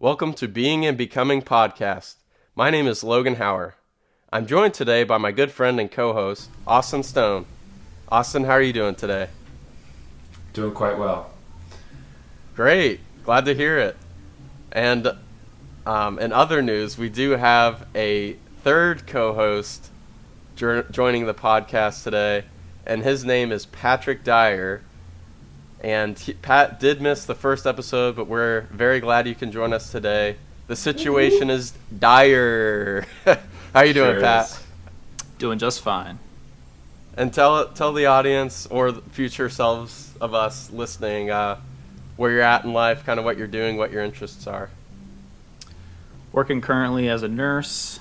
Welcome to Being and Becoming Podcast. My name is Logan Hauer. I'm joined today by my good friend and co-host, Austin Stone. Austin, how are you doing today? Doing quite well. Great. Glad to hear it. And in other news, we do have a third co-host joining the podcast today, and his name is Patrick Dyer. And Pat did miss the first episode, but we're very glad you can join us today. The situation is dire. How you doing, Pat? Doing just fine. And tell the audience or the future selves of us listening where you're at in life, kind of what you're doing, what your interests are. Working currently as a nurse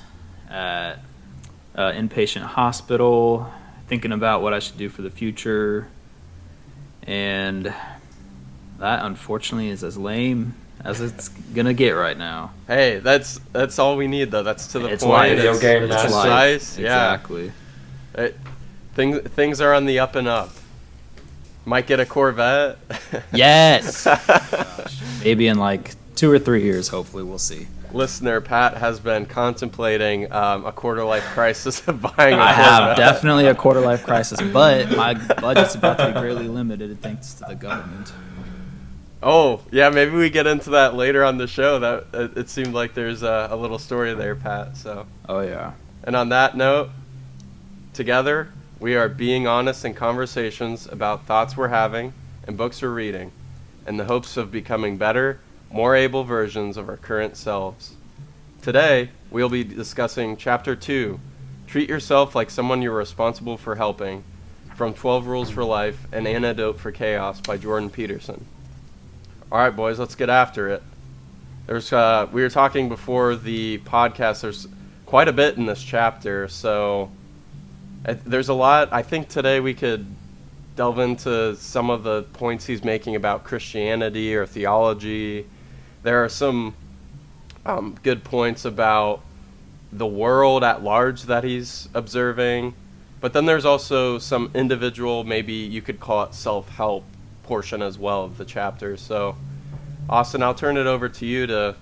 at an inpatient hospital, thinking about what I should do for the future. And that, unfortunately, is as lame as it's gonna get right now. Hey, that's all we need, though. That's to the It's point. life. Video game It's master. life. Nice. Yeah. Exactly. Things are on the up and up. Might get a Corvette. Yes. Maybe in like 2 or 3 years, hopefully, we'll see. Listener, Pat has been contemplating a quarter-life crisis of buying a I have Corvette. definitely a quarter-life crisis, but my budget's about to be greatly limited thanks to the government. Oh, yeah, maybe we get into that later on the show. That it seemed like there's a little story there, Pat. So, Oh, yeah. and on that note, together, we are being honest in conversations about thoughts we're having and books we're reading in the hopes of becoming better, more able versions of our current selves. Today, we'll be discussing Chapter 2, Treat Yourself Like Someone You're Responsible for Helping, from 12 Rules for Life and Antidote For Chaos by Jordan Peterson. All right, boys, let's get after it. We were talking before the podcast, there's quite a bit in this chapter, so there's a lot. I think today we could delve into some of the points he's making about Christianity or theology. There are some good points about the world at large that he's observing, but then there's also some individual, maybe you could call it self-help portion as well of the chapter. So, Austin, I'll turn it over to you to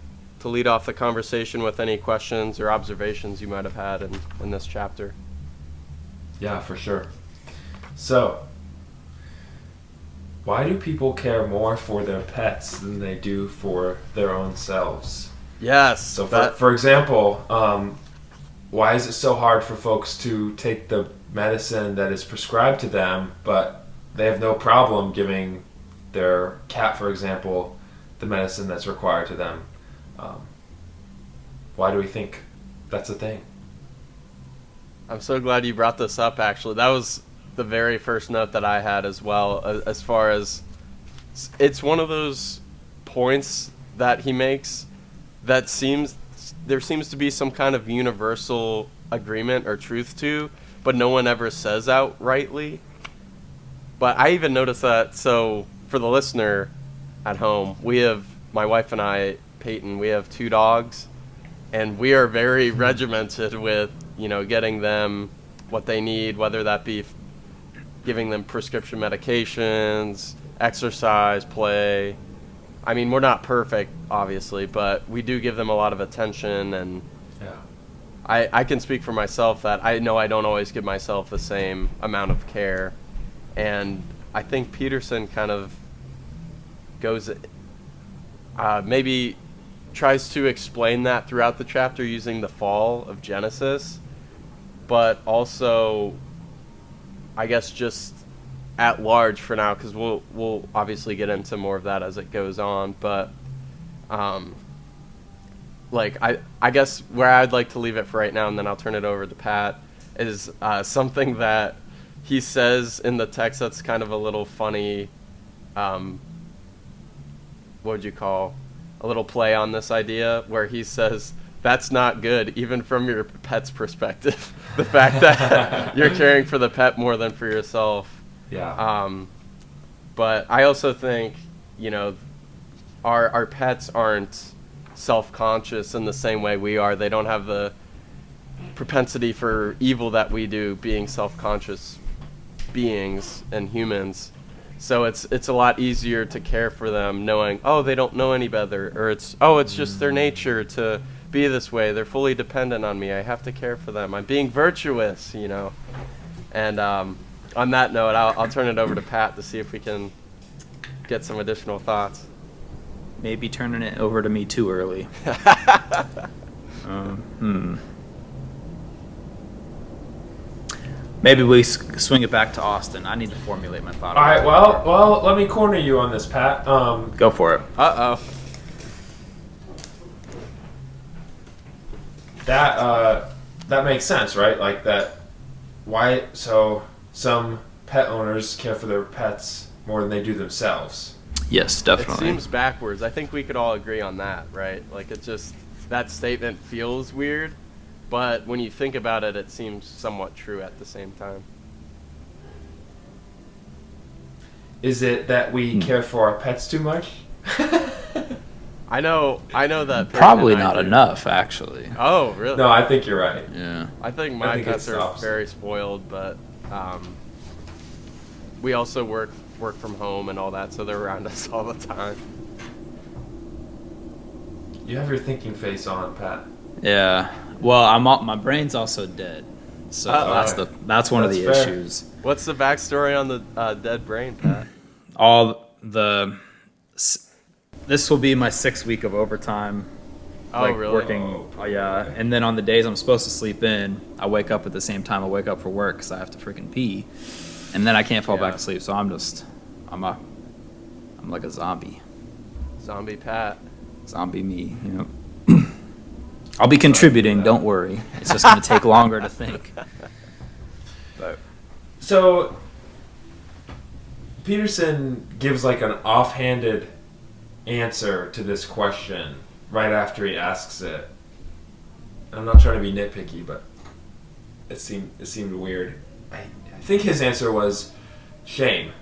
lead off the conversation with any questions or observations you might have had in this chapter. Yeah, for sure. So, why do people care more for their pets than they do for their own selves? Yes. So, for example, why is it so hard for folks to take the medicine that is prescribed to them, but they have no problem giving their cat, for example, the medicine that's required to them? Why do we think that's a thing? I'm so glad you brought this up, actually. That was the very first note that I had as well, as far as it's one of those points that he makes that there seems to be some kind of universal agreement or truth to, but no one ever says outrightly. But I even noticed that, so for the listener at home, my wife and I, Peyton, we have 2 dogs, and we are very regimented with, getting them what they need, whether that be giving them prescription medications, exercise, play. I mean, we're not perfect, obviously, but we do give them a lot of attention, and Yeah. I can speak for myself that I know I don't always give myself the same amount of care. And I think Peterson kind of goes, maybe tries to explain that throughout the chapter using the fall of Genesis, but also, I guess, just at large for now, because we'll obviously get into more of that as it goes on. But I guess where I'd like to leave it for right now, and then I'll turn it over to Pat, is something that he says in the text that's kind of a little funny. What would you call a little play on this idea, where he says that's not good, even from your pet's perspective. The fact that you're caring for the pet more than for yourself. Yeah. But I also think, our pets aren't self-conscious in the same way we are. They don't have the propensity for evil that we do, being self-conscious beings and humans. So it's a lot easier to care for them knowing, oh, they don't know any better, or it's just their nature to be this way. They're fully dependent on me. I have to care for them. I'm being virtuous, you know. And on that note, I'll turn it over to Pat to see if we can get some additional thoughts. Maybe turning it over to me too early. Maybe we swing it back to Austin. I need to formulate my thought. All right. Well, let me corner you on this, Pat. Go for it. Uh-oh. That makes sense, right? Like that. Why? So some pet owners care for their pets more than they do themselves. Yes, definitely. It seems backwards. I think we could all agree on that, right? Like that statement feels weird, but when you think about it, it seems somewhat true at the same time. Is it that we care for our pets too much? I know that. Probably not enough, actually. Oh, really? No, I think you're right. Yeah. I think my pets are very spoiled, but we also work from home and all that, so they're around us all the time. You have your thinking face on, Pat. Yeah. Well, my brain's also dead, so that's one of the fair. issues. What's the backstory on the dead brain, Pat? This will be my 6th week of overtime. Oh, really? Working, yeah. And then on the days I'm supposed to sleep in, I wake up at the same time I wake up for work because I have to freaking pee, and then I can't fall back to sleep. So I'm like a zombie. Zombie Pat. Zombie me. You know. I'll be contributing. Don't worry. It's just going to take longer to think. But. So Peterson gives like an offhanded answer to this question right after he asks it. I'm not trying to be nitpicky, but it seemed weird. I think his answer was shame.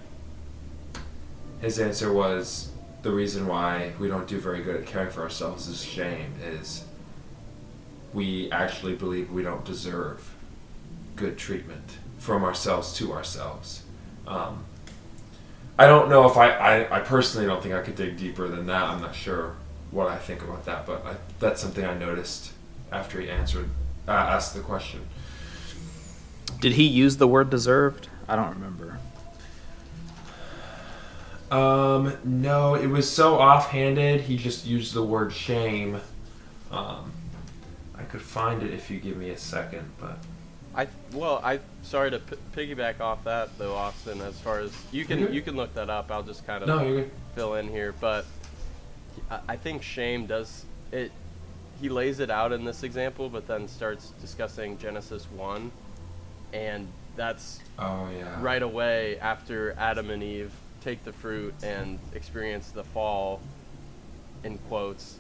His answer was the reason why we don't do very good at caring for ourselves is shame. Is we actually believe we don't deserve good treatment from ourselves to ourselves. I don't know if I personally don't think I could dig deeper than that. I'm not sure what I think about that, but that's something I noticed after he asked the question. Did he use the word deserved? I don't remember. No, it was so offhanded. He just used the word shame. I could find it if you give me a second, but sorry to piggyback off that though, Austin. As far as you can look that up. I'll just kind of fill in here. But I think shame does it. He lays it out in this example, but then starts discussing Genesis 1, and that's right away after Adam and Eve take the fruit and experience the fall, in quotes.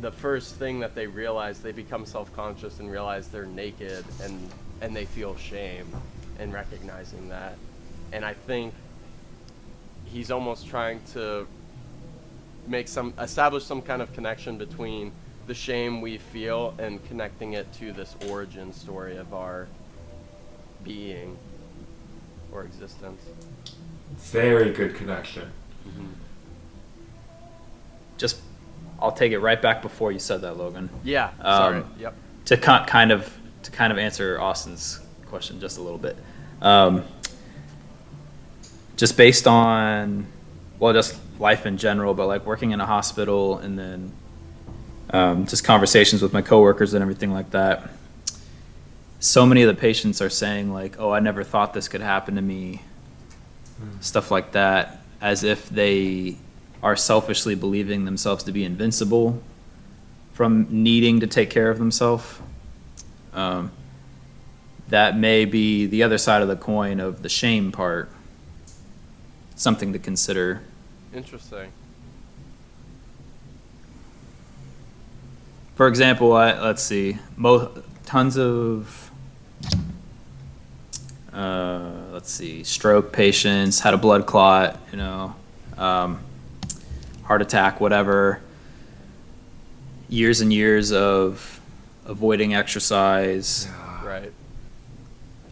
The first thing that they realize, they become self-conscious and realize they're naked, and they feel shame in recognizing that. And I think he's almost trying to establish some kind of connection between the shame we feel and connecting it to this origin story of our being or existence. Very good connection. Mm-hmm. I'll take it right back before you said that, Logan. Yeah, sorry. Yep. To kind of answer Austin's question just a little bit. Just based on, just life in general, but like working in a hospital and then just conversations with my coworkers and everything like that. So many of the patients are saying like, oh, I never thought this could happen to me. Stuff like that, as if they are selfishly believing themselves to be invincible from needing to take care of themselves. That may be the other side of the coin of the shame part. Something to consider. Interesting. For example, let's see, tons of stroke patients had a blood clot, heart attack, whatever. Years and years of avoiding exercise, Right.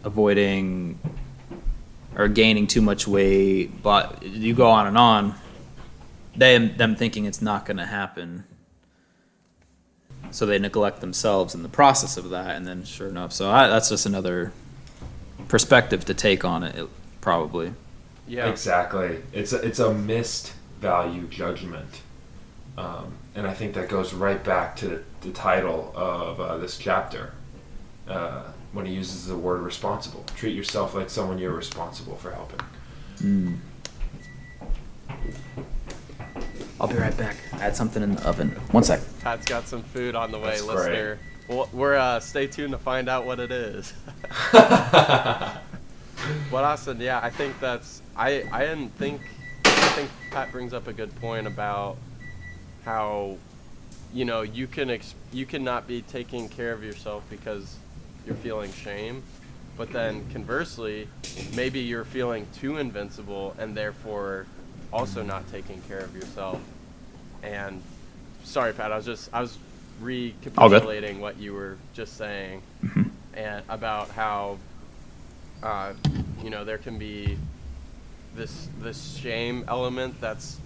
avoiding or gaining too much weight, but you go on and on, them thinking it's not going to happen. So they neglect themselves in the process of that, and then sure enough. So that's just another perspective to take on it, probably. Yeah. Exactly. It's a missed value judgment. And I think that goes right back to the title of this chapter when he uses the word responsible. Treat yourself like someone you're responsible for helping. I'll be right back. I had something in the oven. 1 sec. Pat's got some food on the way, That's listener. Well, we're stay tuned to find out what it is. But Austin, yeah, I think that's I think Pat brings up a good point about how, you know, you cannot be taking care of yourself because you're feeling shame, but then conversely, maybe you're feeling too invincible and therefore also not taking care of yourself. And sorry, Pat, I was recapitulating what you were just saying, and about how you know, there can be this shame element that's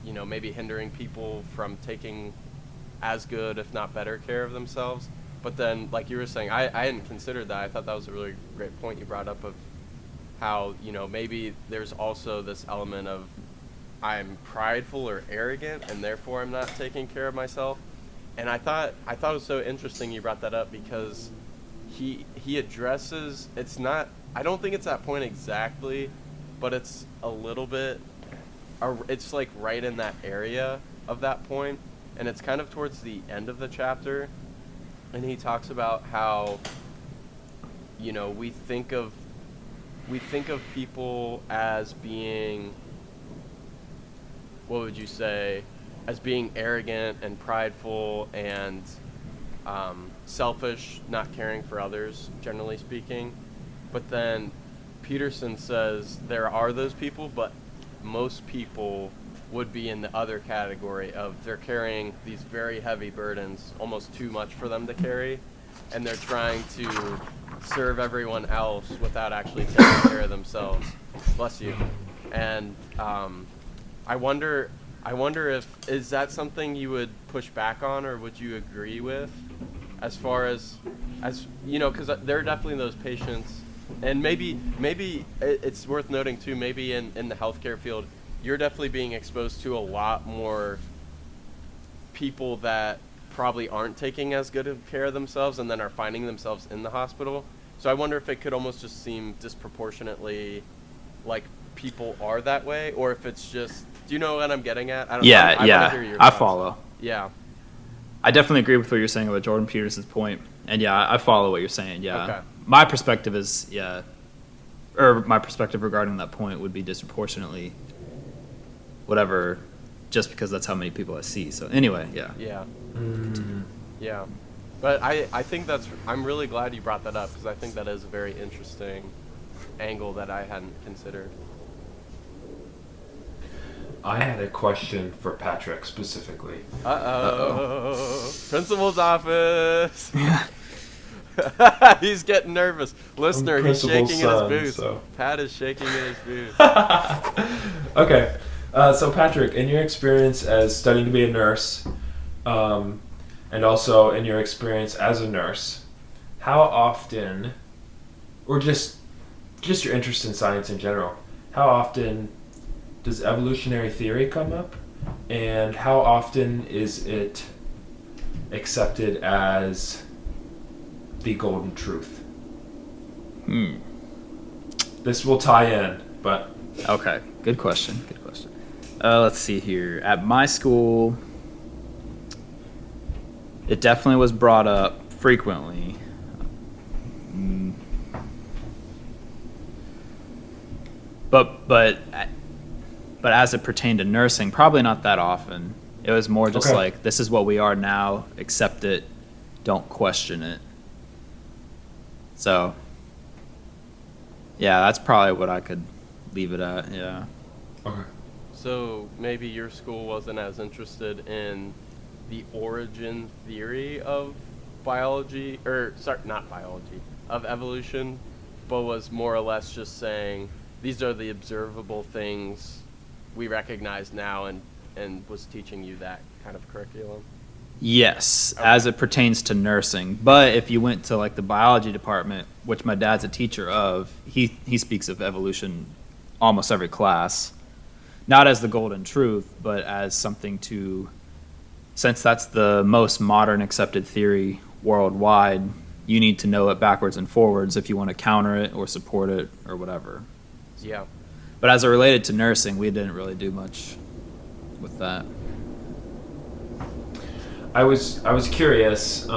you know, maybe hindering people from taking as good, if not better, care of themselves. But then, like you were saying, I hadn't considered that. I thought that was a really great point you brought up of how, you know, maybe there's also this element of I'm prideful or arrogant and therefore I'm not taking care of myself. And I thought it was so interesting you brought that up, because he addresses, it's not, I don't think it's that point exactly, but it's a little bit, it's like right in that area of that point, and it's kind of towards the end of the chapter, and he talks about how, you know, we think of people as being, what would you say, as being arrogant and prideful and selfish, not caring for others, generally speaking. But then Peterson says there are those people, but most people would be in the other category of they're carrying these very heavy burdens, almost too much for them to carry, and they're trying to serve everyone else without actually taking care of themselves. Bless you. And I wonder if, is that something you would push back on, or would you agree with, as far as you know, because there are definitely those patients, and maybe it's worth noting too, maybe in the healthcare field, you're definitely being exposed to a lot more people that probably aren't taking as good of care of themselves and then are finding themselves in the hospital. So I wonder if it could almost just seem disproportionately like people are that way, or if it's just, do you know what I'm getting at? I wanna hear your I thoughts. follow. Yeah. I definitely agree with what you're saying about Jordan Peterson's point, and yeah, I follow what you're saying. Yeah, Okay. My perspective is my perspective regarding that point would be disproportionately whatever, just because that's how many people I see. So anyway, yeah. Yeah. Yeah. But I think I'm really glad you brought that up, because I think that is a very interesting angle that I hadn't considered. I had a question for Patrick specifically. Principal's office. He's getting nervous. Listener, he's shaking in his boots. So. Pat is shaking in his boots. Okay. So Patrick, in your experience as studying to be a nurse, and also in your experience as a nurse, how often, or just your interest in science in general, how often does evolutionary theory come up, and how often is it accepted as the golden truth? This will tie in, but Okay, good question. Let's see here. At my school, it definitely was brought up frequently. But as it pertained to nursing, probably not that often. It was more just Okay. like, this is what we are now, accept it, don't question it. So, yeah, that's probably what I could leave it at, yeah. okay. So maybe your school wasn't as interested in the origin theory of biology, of evolution, but was more or less just saying, these are the observable things we recognize now, and was teaching you that kind of curriculum? Yes, Okay. as it pertains to nursing. But if you went to like the biology department, which my dad's a teacher of, he speaks of evolution almost every class. Not as the golden truth, but as something to, since that's the most modern accepted theory worldwide, you need to know it backwards and forwards if you want to counter it or support it or whatever. Yeah. But as it related to nursing, we didn't really do much with that. I was curious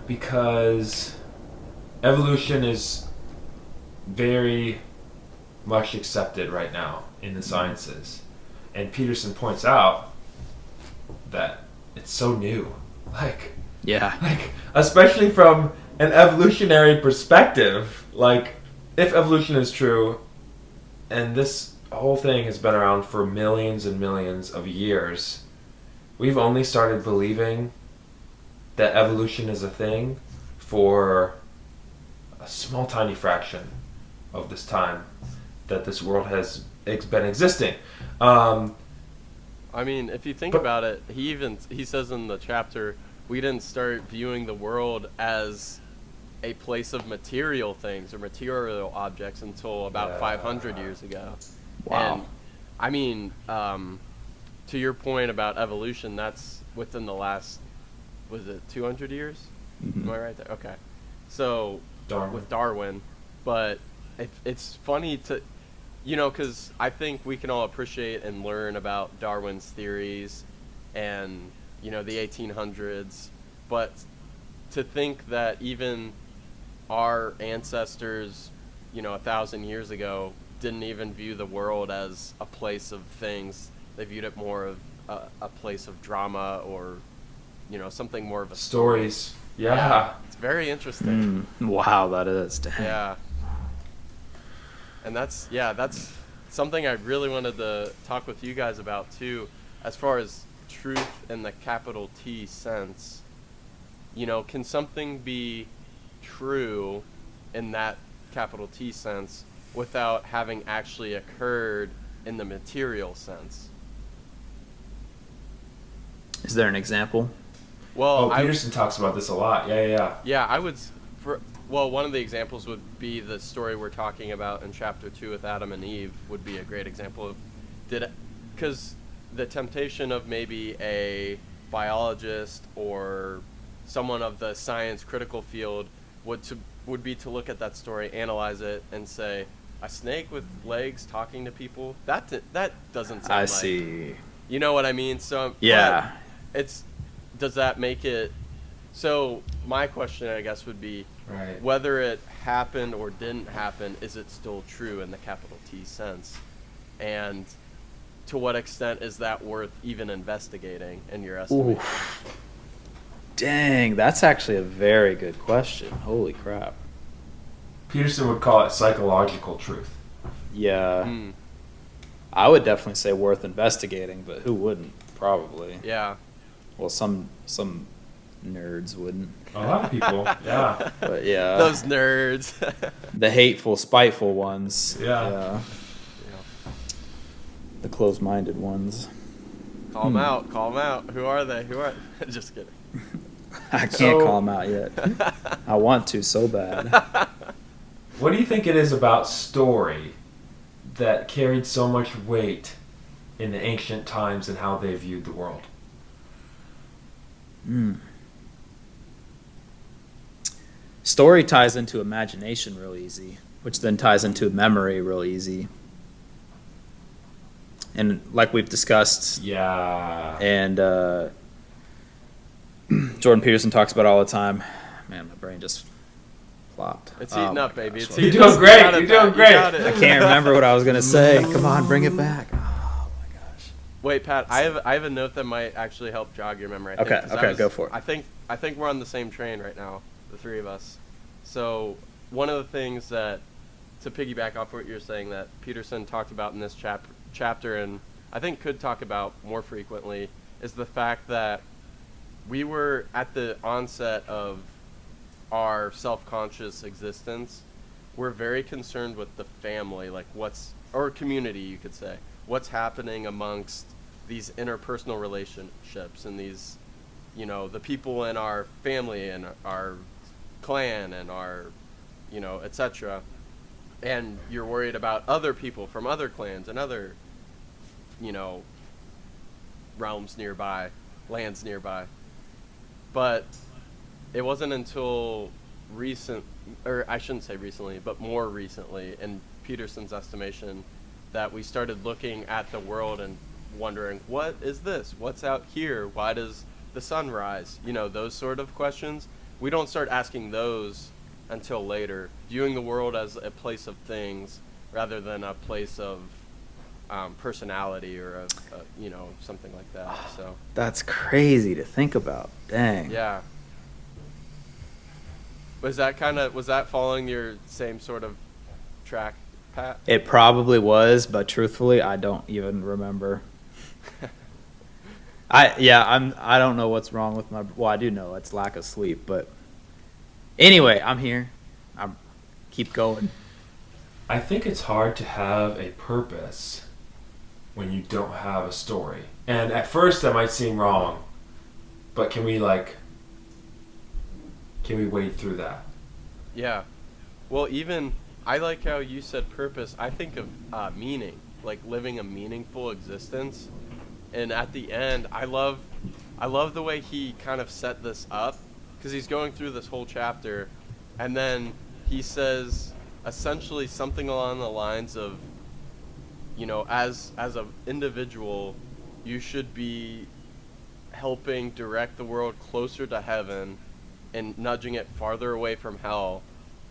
because evolution is very much accepted right now in the sciences, and Peterson points out that it's so new, like especially from an evolutionary perspective. Like, if evolution is true, and this whole thing has been around for millions and millions of years, we've only started believing that evolution is a thing for a small tiny fraction of this time that this world has been existing. I mean, if you think about it, he says in the chapter, we didn't start viewing the world as a place of material things or material objects until about 500 years ago. Wow. And I mean, to your point about evolution, that's within the last, was it 200 years? Mm-hmm. Am I right there? Okay. So Darwin. with Darwin, but it's funny to, because I think we can all appreciate and learn about Darwin's theories and, the 1800s, but to think that even our ancestors, 1,000 years ago, didn't even view the world as a place of things. They viewed it more of a place of drama or, something more of a Stories. Yeah. It's very interesting. Wow, that is. Dang. Yeah. And that's something I really wanted to talk with you guys about too, as far as truth in the capital T sense. Can something be true in that capital T sense without having actually occurred in the material sense? Is there an example? Well, Peterson talks about this a lot. Yeah. Yeah, I would. One of the examples would be the story we're talking about in chapter 2 with Adam and Eve would be a great example of because the temptation of maybe a biologist or someone of the science critical field would be to look at that story, analyze it, and say, a snake with legs talking to people, that doesn't sound I like. see. You know what I mean? So Yeah. Does that make it? So my question, I guess, would be, Right. whether it happened or didn't happen, is it still true in the capital T sense? And to what extent is that worth even investigating in your estimation? Dang, that's actually a very good question. Holy crap. Peterson would call it psychological truth. Yeah. I would definitely say worth investigating, but who wouldn't? Probably. Yeah. Well, some nerds wouldn't. A lot of people, yeah. But yeah. Those nerds. The hateful, spiteful ones. Yeah. The closed-minded ones. Call them out. Call them out. Who are they? Just kidding. I can't call them out yet. I want to so bad. What do you think it is about story that carried so much weight in the ancient times and how they viewed the world? Story ties into imagination real easy, which then ties into memory real easy. And like we've discussed, Yeah. and Jordan Peterson talks about all the time. Man, my brain just flopped. It's eating up, baby. It's You're eating doing up. great. You got it, You're doing Pat. great. You got it. I can't remember what I was going to say. Come on, bring it back. Oh, my gosh. Wait, Pat. I have a note that might actually help jog your memory. I think, Okay, 'cause okay, go for it. I think we're on the same train right now, the three of us. So one of the things that, to piggyback off what you're saying, that Peterson talked about in this chapter, and I think could talk about more frequently, is the fact that we were at the onset of our self-conscious existence. we're very concerned with the family, like or community, you could say, what's happening amongst these interpersonal relationships and these, the people in our family and our clan and our, etc. And you're worried about other people from other clans and other, realms nearby, lands nearby. But it wasn't until or I shouldn't say recently, but more recently, in Peterson's estimation, that we started looking at the world and wondering, what is this? What's out here? Why does the sun rise? Those sort of questions. We don't start asking those until later, viewing the world as a place of things rather than a place of personality or something like that. So that's crazy to think about. Dang. Yeah. Was that following your same sort of track, Pat? It probably was, but truthfully, I don't even remember. I don't know what's wrong with I do know it's lack of sleep, but anyway, I'm here. Keep going. I think it's hard to have a purpose when you don't have a story. And at first that might seem wrong, but can we wade through that? Yeah. Well, even I like how you said purpose. I think of meaning, like living a meaningful existence. And at the end, I love the way he kind of set this up, because he's going through this whole chapter, and then he says essentially something along the lines of, as an individual, you should be helping direct the world closer to heaven and nudging it farther away from hell,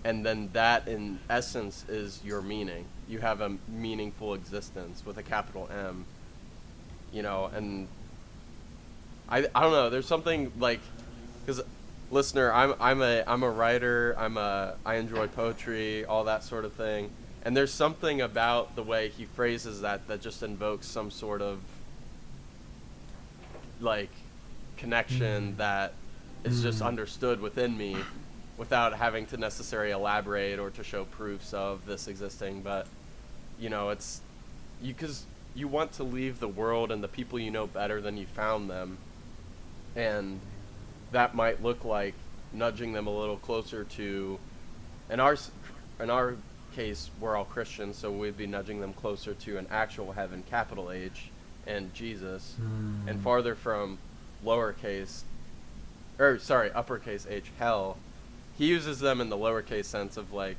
and then that in essence is your meaning. You have a meaningful existence with a capital M, and I don't know, there's something like, because listener, I'm a writer, I enjoy poetry, all that sort of thing, and there's something about the way he phrases that just invokes some sort of like connection that is just understood within me without having to necessarily elaborate or to show proofs of this existing. But it's because you want to leave the world and the people you know better than you found them, and that might look like nudging them a little closer to, in our case, we're all Christians, so we'd be nudging them closer to an actual heaven, capital H, and Jesus, and farther from uppercase H, hell. He uses them in the lowercase sense of like,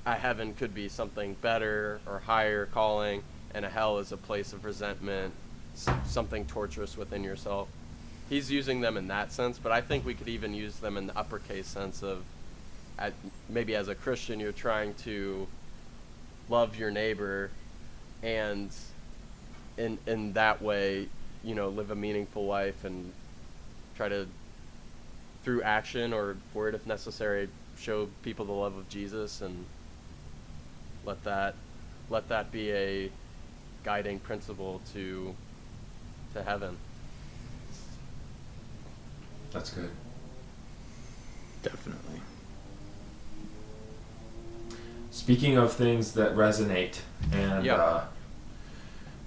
a heaven could be something better or higher calling, and a hell is a place of resentment, something torturous within yourself. He's using them in that sense, but I think we could even use them in the uppercase sense of, maybe as a Christian, you're trying to love your neighbor, and in that way, live a meaningful life and try to, through action or word if necessary, show people the love of Jesus, and let that be a guiding principle to heaven. That's good. Definitely. Speaking of things that resonate and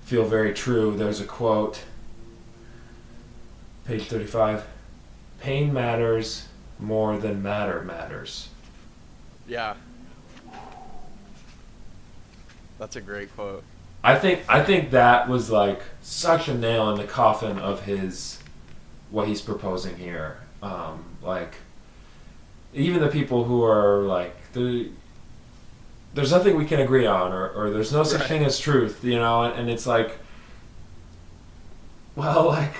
feel very true, there's a quote, page 35. Pain matters more than matter matters. Yeah. That's a great quote. I think that was like such a nail in the coffin of what he's proposing here. Like, even the people who are like, there's nothing we can agree on, or there's no such thing as truth, and it's like, well, like,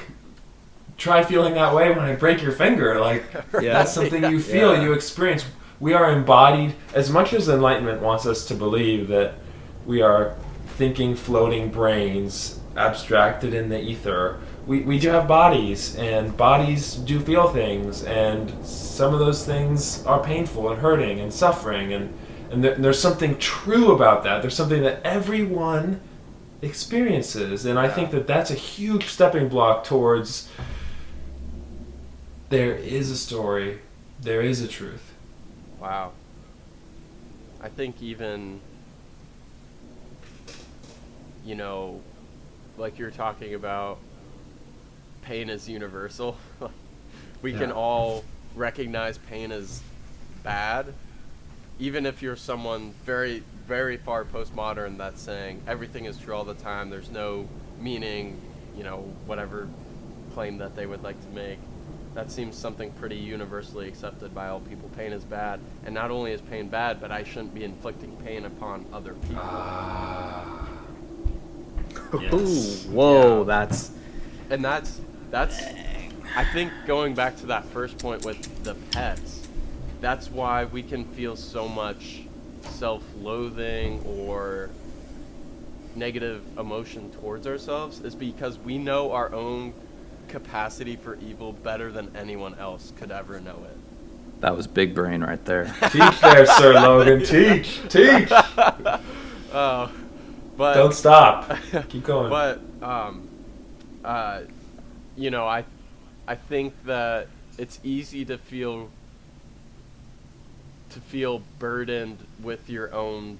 try feeling that way when I break your finger. Like, that's something you feel, you experience. We are embodied, as much as Enlightenment wants us to believe that we are thinking, floating brains abstracted in the ether. We do have bodies, and bodies do feel things, and some of those things are painful and hurting and suffering, and there's something true about that. There's something that everyone experiences, and I think that that's a huge stepping block towards there is a story, there is a truth. Wow. I think even, you know, like you're talking about, pain is universal. We can all recognize pain as bad, even if you're someone very, very far postmodern that's saying everything is true all the time, there's no meaning, you know, whatever claim that they would like to make. That seems something pretty universally accepted by all people. Pain is bad. And not only is pain bad, but I shouldn't be inflicting pain upon other people. Yes. Whoa, Yeah. that's I think going back to that first point with the pets, that's why we can feel so much self-loathing or negative emotion towards ourselves, is because we know our own capacity for evil better than anyone else could ever know it. That was big brain right there. Teach there, Sir Logan. Teach. Oh, but Don't stop. Keep going. But you know, I think that it's easy to feel burdened with your own.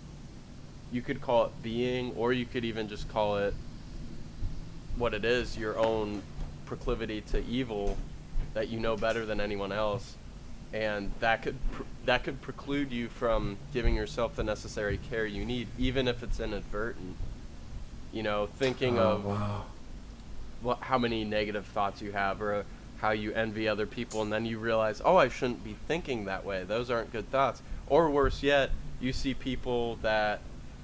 You could call it being, or you could even just call it what it is, your own proclivity to evil that you know better than anyone else, and that could preclude you from giving yourself the necessary care you need, even if it's inadvertent. You know, thinking of how many negative thoughts you have, or how you envy other people, and then you realize, oh, I shouldn't be thinking that way. Those aren't good thoughts. Or worse yet, you see people that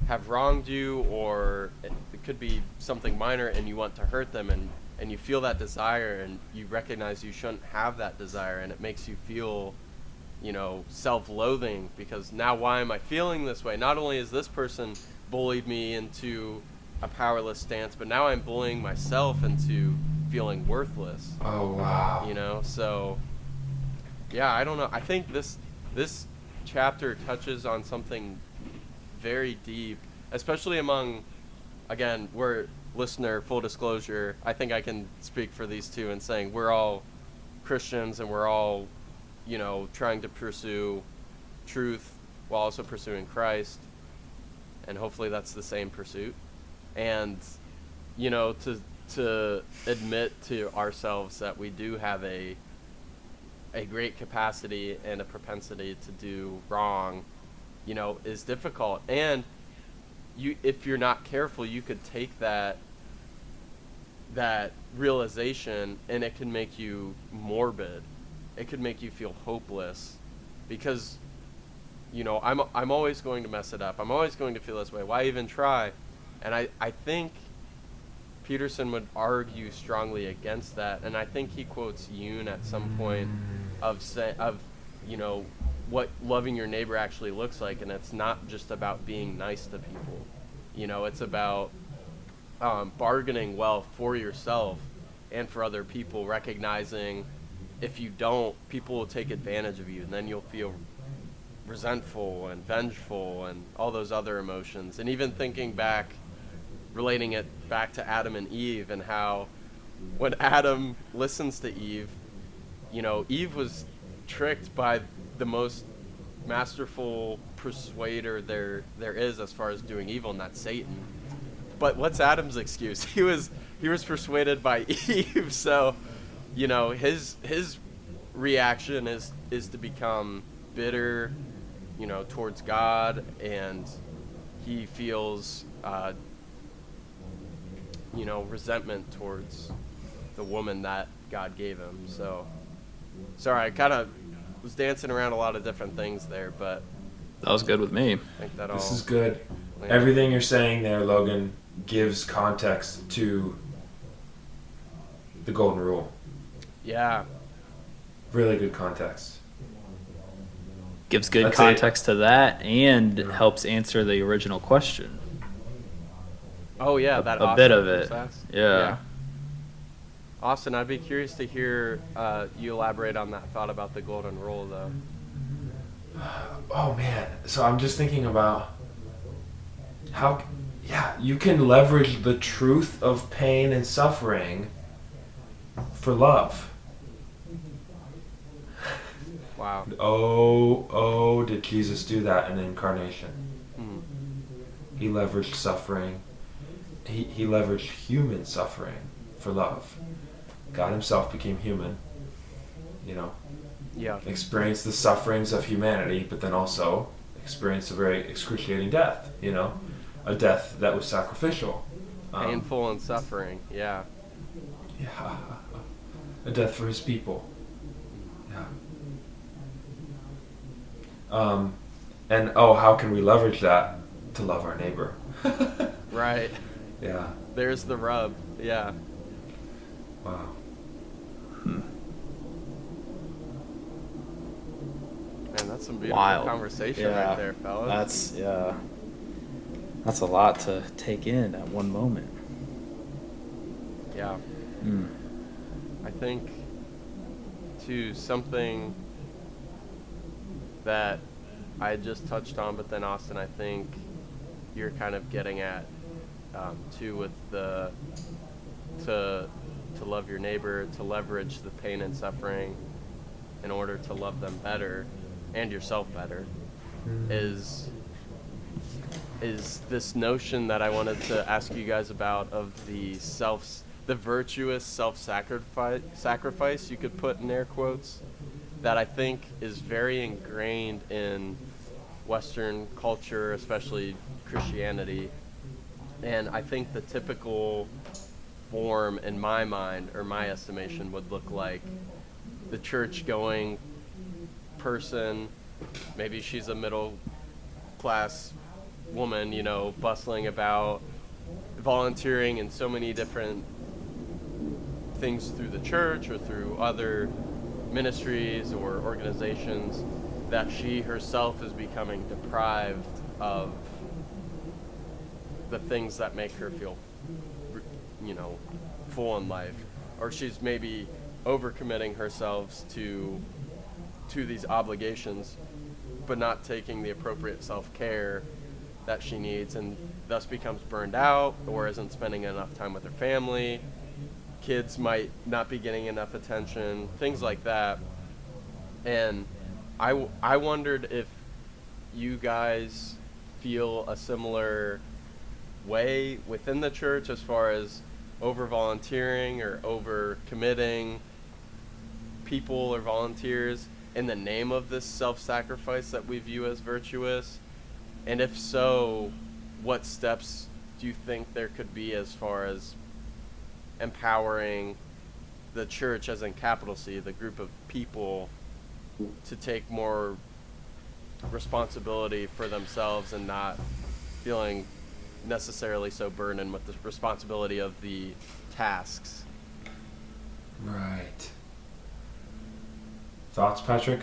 have wronged you, or it could be something minor, and you want to hurt them, and you feel that desire, and you recognize you shouldn't have that desire, and it makes you feel, you know, self-loathing, because now why am I feeling this way? Not only has this person bullied me into a powerless stance, but now I'm bullying myself into feeling worthless. Oh, wow. You know, so yeah, I don't know. I think this chapter touches on something very deep, especially among, again, we're listener, full disclosure, I think I can speak for these two in saying we're all Christians, and we're all, you know, trying to pursue truth while also pursuing Christ, and hopefully that's the same pursuit. And, you know, to admit to ourselves that we do have a great capacity and a propensity to do wrong, you know, is difficult. And if you're not careful, you could take that realization, and it can make you morbid. It could make you feel hopeless, because, you know, I'm always going to mess it up. I'm always going to feel this way. Why even try? And I think Peterson would argue strongly against that, and I think he quotes Yoon at some point of you know, what loving your neighbor actually looks like, and it's not just about being nice to people. You know, it's about bargaining well for yourself and for other people, recognizing if you don't, people will take advantage of you, and then you'll feel resentful and vengeful and all those other emotions. And even thinking back, relating it back to Adam and Eve, and how when Adam listens to Eve, you know, Eve was tricked by the most masterful persuader there is as far as doing evil, and that's Satan. But what's Adam's excuse? He was persuaded by Eve. So, you know, his reaction is to become bitter, you know, towards God, and he feels you know, resentment towards the woman that God gave him. So, sorry, I kind of was dancing around a lot of different things there, but That was good with me. I think that This all is good. Yeah. Everything you're saying there, Logan, gives context to the golden rule. Yeah. Really good context. Gives good That's context to that, and helps answer the original question. Oh yeah, that A Austin bit of it. process. Yeah. Austin, I'd be curious to hear you elaborate on that thought about the golden rule, though. Oh man, so I'm just thinking about how, you can leverage the truth of pain and suffering for love. Wow. Oh, did Jesus do that in the incarnation? Mm. He leveraged suffering. He leveraged human suffering for love. God himself became human, Yeah. experienced the sufferings of humanity, but then also experienced a very excruciating death, a death that was sacrificial. Painful and suffering. Yeah. Yeah. A death for his people. Yeah. And how can we leverage that to love our neighbor? Right. Yeah. There's the rub. Yeah. Wow. Man, that's some beautiful Wild conversation Yeah. right there, fellas. That's a lot to take in at one moment. Yeah. I think, too, something that I just touched on, but then Austin, I think you're kind of getting at, too, with to love your neighbor, to leverage the pain and suffering in order to love them better and yourself better, is this notion that I wanted to ask you guys about of the virtuous self-sacrifice, you could put in air quotes, that I think is very ingrained in Western culture, especially Christianity. And I think the typical form in my mind, or my estimation, would look like the church-going person, maybe she's a middle-class woman, bustling about, volunteering in so many different things through the church or through other ministries or organizations, that she herself is becoming deprived of the things that make her feel, full in life, or she's maybe overcommitting herself to these obligations, but not taking the appropriate self-care that she needs, and thus becomes burned out or isn't spending enough time with her family. Kids might not be getting enough attention, things like that. And I wondered if you guys feel a similar way within the church as far as over volunteering or over committing people or volunteers in the name of this self-sacrifice that we view as virtuous. And if so, what steps do you think there could be as far as empowering the church, as in capital C, the group of people, to take more responsibility for themselves and not feeling necessarily so burdened with the responsibility of the tasks? Right. Thoughts, Patrick?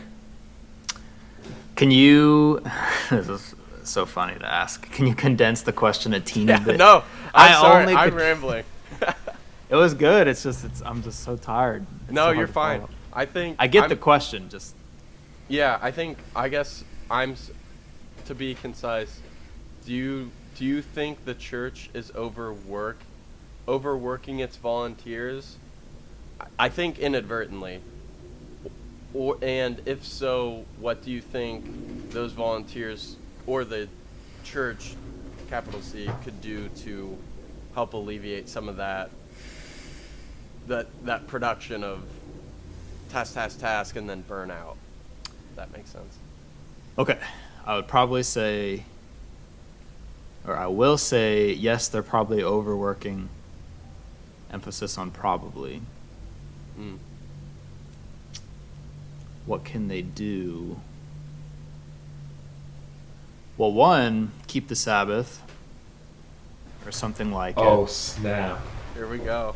Can you... This is so funny to ask. Can you condense the question a teeny bit? No, I'm sorry. only I'm could- rambling. It was good. I'm just so tired. It's No, so hard you're to fine. follow. I think I get the question. Just Yeah, I guess to be concise, do you think the church is overworking its volunteers? I think inadvertently. And if so, what do you think those volunteers or the church, capital C, could do to help alleviate some of that production of task, and then burnout? If that makes sense. okay. I would probably say, or I will say, yes, they're probably overworking. Emphasis on probably. Mm. What can they do? Well, one, keep the Sabbath, or something like Oh, it. snap. Here we go.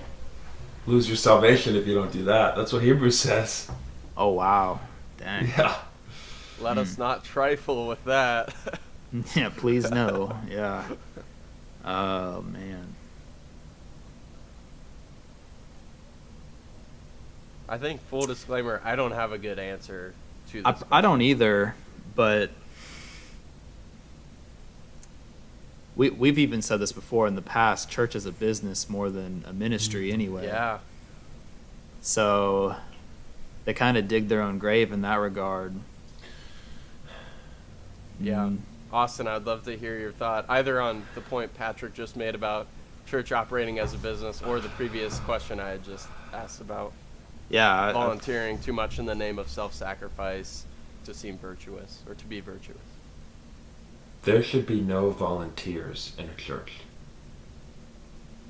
Lose your salvation if you don't do that. That's what Hebrews says. Oh, wow. Dang. Yeah. Let us not trifle with that. Yeah, please no. Yeah. Oh, man. I think, full disclaimer, I don't have a good answer to this. I don't either, but we've even said this before in the past. Church is a business more than a ministry anyway. Yeah. So they kind of dig their own grave in that regard. Yeah. Austin, I'd love to hear your thought, either on the point Patrick just made about church operating as a business or the previous question I had just asked about volunteering too much in the name of self-sacrifice to seem virtuous or to be virtuous. There should be no volunteers in a church.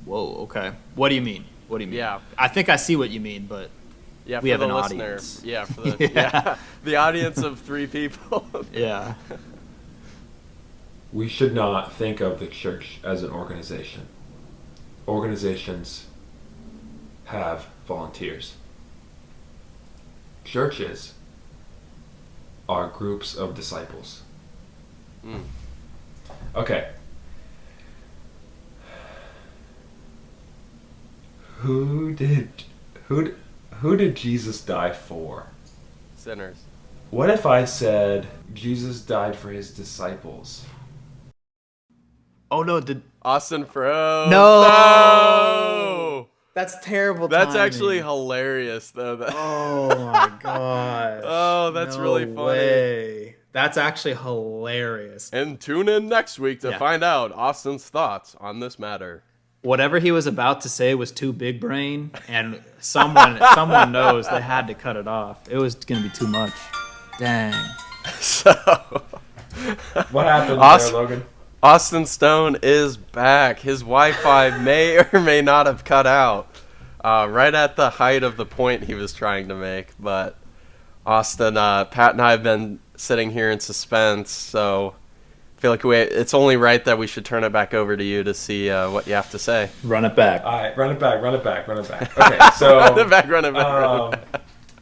Whoa, okay. What do you mean? What do you mean? Yeah. I think I see what you mean, but Yeah, we for have the an listener. audience. Yeah, for the the audience of 3 people. Yeah. We should not think of the church as an organization. Organizations have volunteers. Churches are groups of disciples. Mm. Okay. Who did Jesus die for? Sinners. What if I said Jesus died for his disciples? Oh no, did Austin Fro. No! That's terrible That's timing. actually hilarious, though. Oh my gosh. Oh, that's really funny. Way. That's actually hilarious. And tune in next week to find out Austin's thoughts on this matter. Whatever he was about to say was too big brain, and someone knows they had to cut it off. It was going to be too much. Dang. So, what happened there, Logan? Austin Stone is back. His Wi-Fi may or may not have cut out right at the height of the point he was trying to make. But Austin, Pat and I have been sitting here in suspense, so I feel like it's only right that we should turn it back over to you to see what you have to say. Run it back. All right, run it back. Okay, so run it back.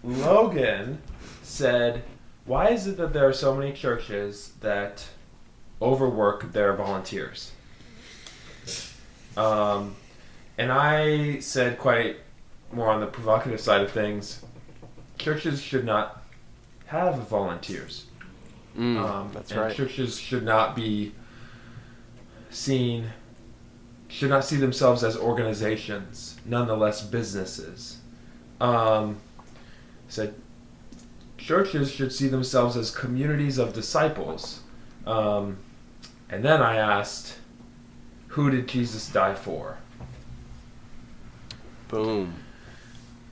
Logan said, why is it that there are so many churches that overwork their volunteers? And I said, quite more on the provocative side of things, churches should not have volunteers. That's right. Churches should not see themselves as organizations, nonetheless businesses. Said churches should see themselves as communities of disciples. And then I asked, who did Jesus die for? Boom.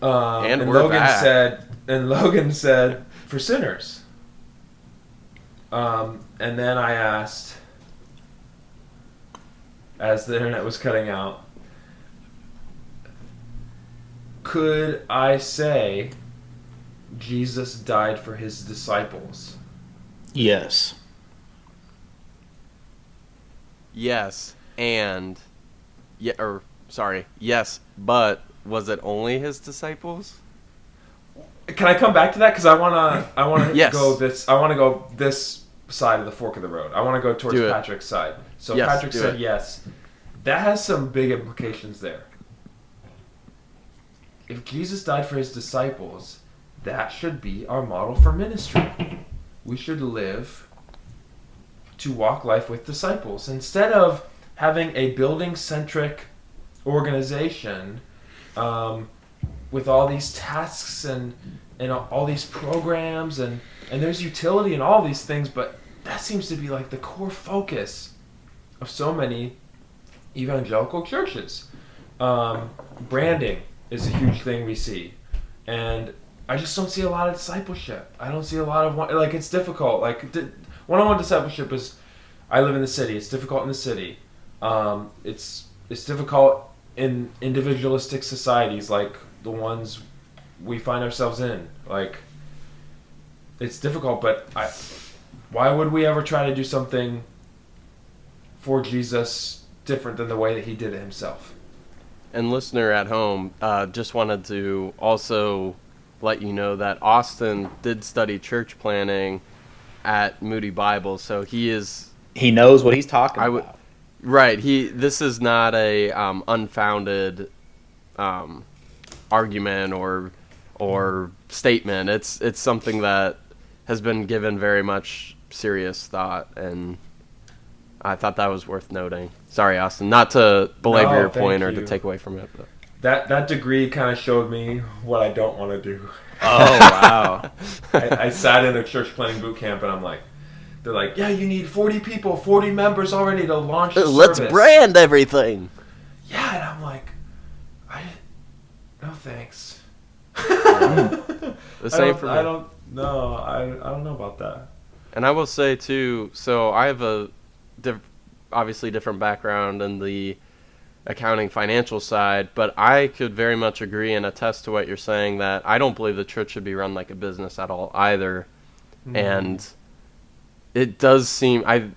And we're Logan back. Logan said, for sinners. And then I asked, as the internet was cutting out, could I say Jesus died for his disciples? Yes. Yes, yes, but was it only his disciples? Can I come back to that? Because I want to Yes. go this side of the fork of the road. I want to go towards Patrick's side. So Yes, Patrick said yes. That has some big implications there. If Jesus died for his disciples, that should be our model for ministry. We should live to walk life with disciples. Instead of having a building-centric organization with all these tasks and all these programs and there's utility in all these things, but that seems to be like the core focus of so many evangelical churches. Branding is a huge thing we see, and I just don't see a lot of discipleship. I don't see a lot of it's difficult. One-on-one discipleship is. I live in the city. It's difficult in the city. It's difficult in individualistic societies like the ones we find ourselves in. It's difficult, but why would we ever try to do something for Jesus different than the way that he did it himself? And listener at home, just wanted to also let you know that Austin did study church planning at Moody Bible, so he knows what he's talking about. Right. This is not a unfounded argument or statement. It's something that has been given very much serious thought, and I thought that was worth noting. Sorry, Austin, not to belabor your point or to take away from it. But. That degree kind of showed me what I don't want to do. Oh, wow. I sat in a church planning boot camp, and I'm like, they're like, yeah, you need 40 people, 40 members already to launch the Let's service. brand everything. Yeah, and I'm like, no thanks. The same for me. I don't know about that. And I will say too, so I have a obviously different background in the accounting financial side, but I could very much agree and attest to what you're saying, that I don't believe the church should be run like a business at all either. And it does seem I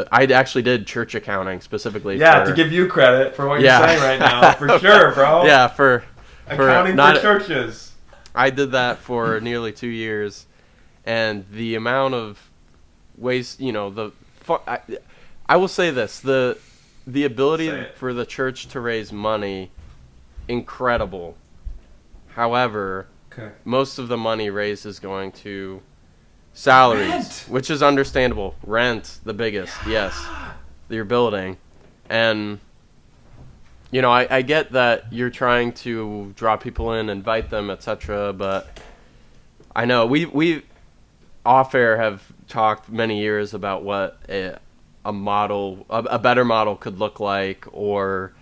actually did church accounting specifically. Yeah, to give you credit for what you're saying right now, for sure, bro. Yeah, for accounting for churches. I did that for nearly 2 years, and the amount of waste, I will say this, the ability for the church to raise money, incredible. However, most of the money raised is going to salaries, rent, which is understandable. Rent, the biggest, yes, your building. And, I get that you're trying to draw people in, invite them, etc., but I know we off air have talked many years about what a model, a better model could look like, or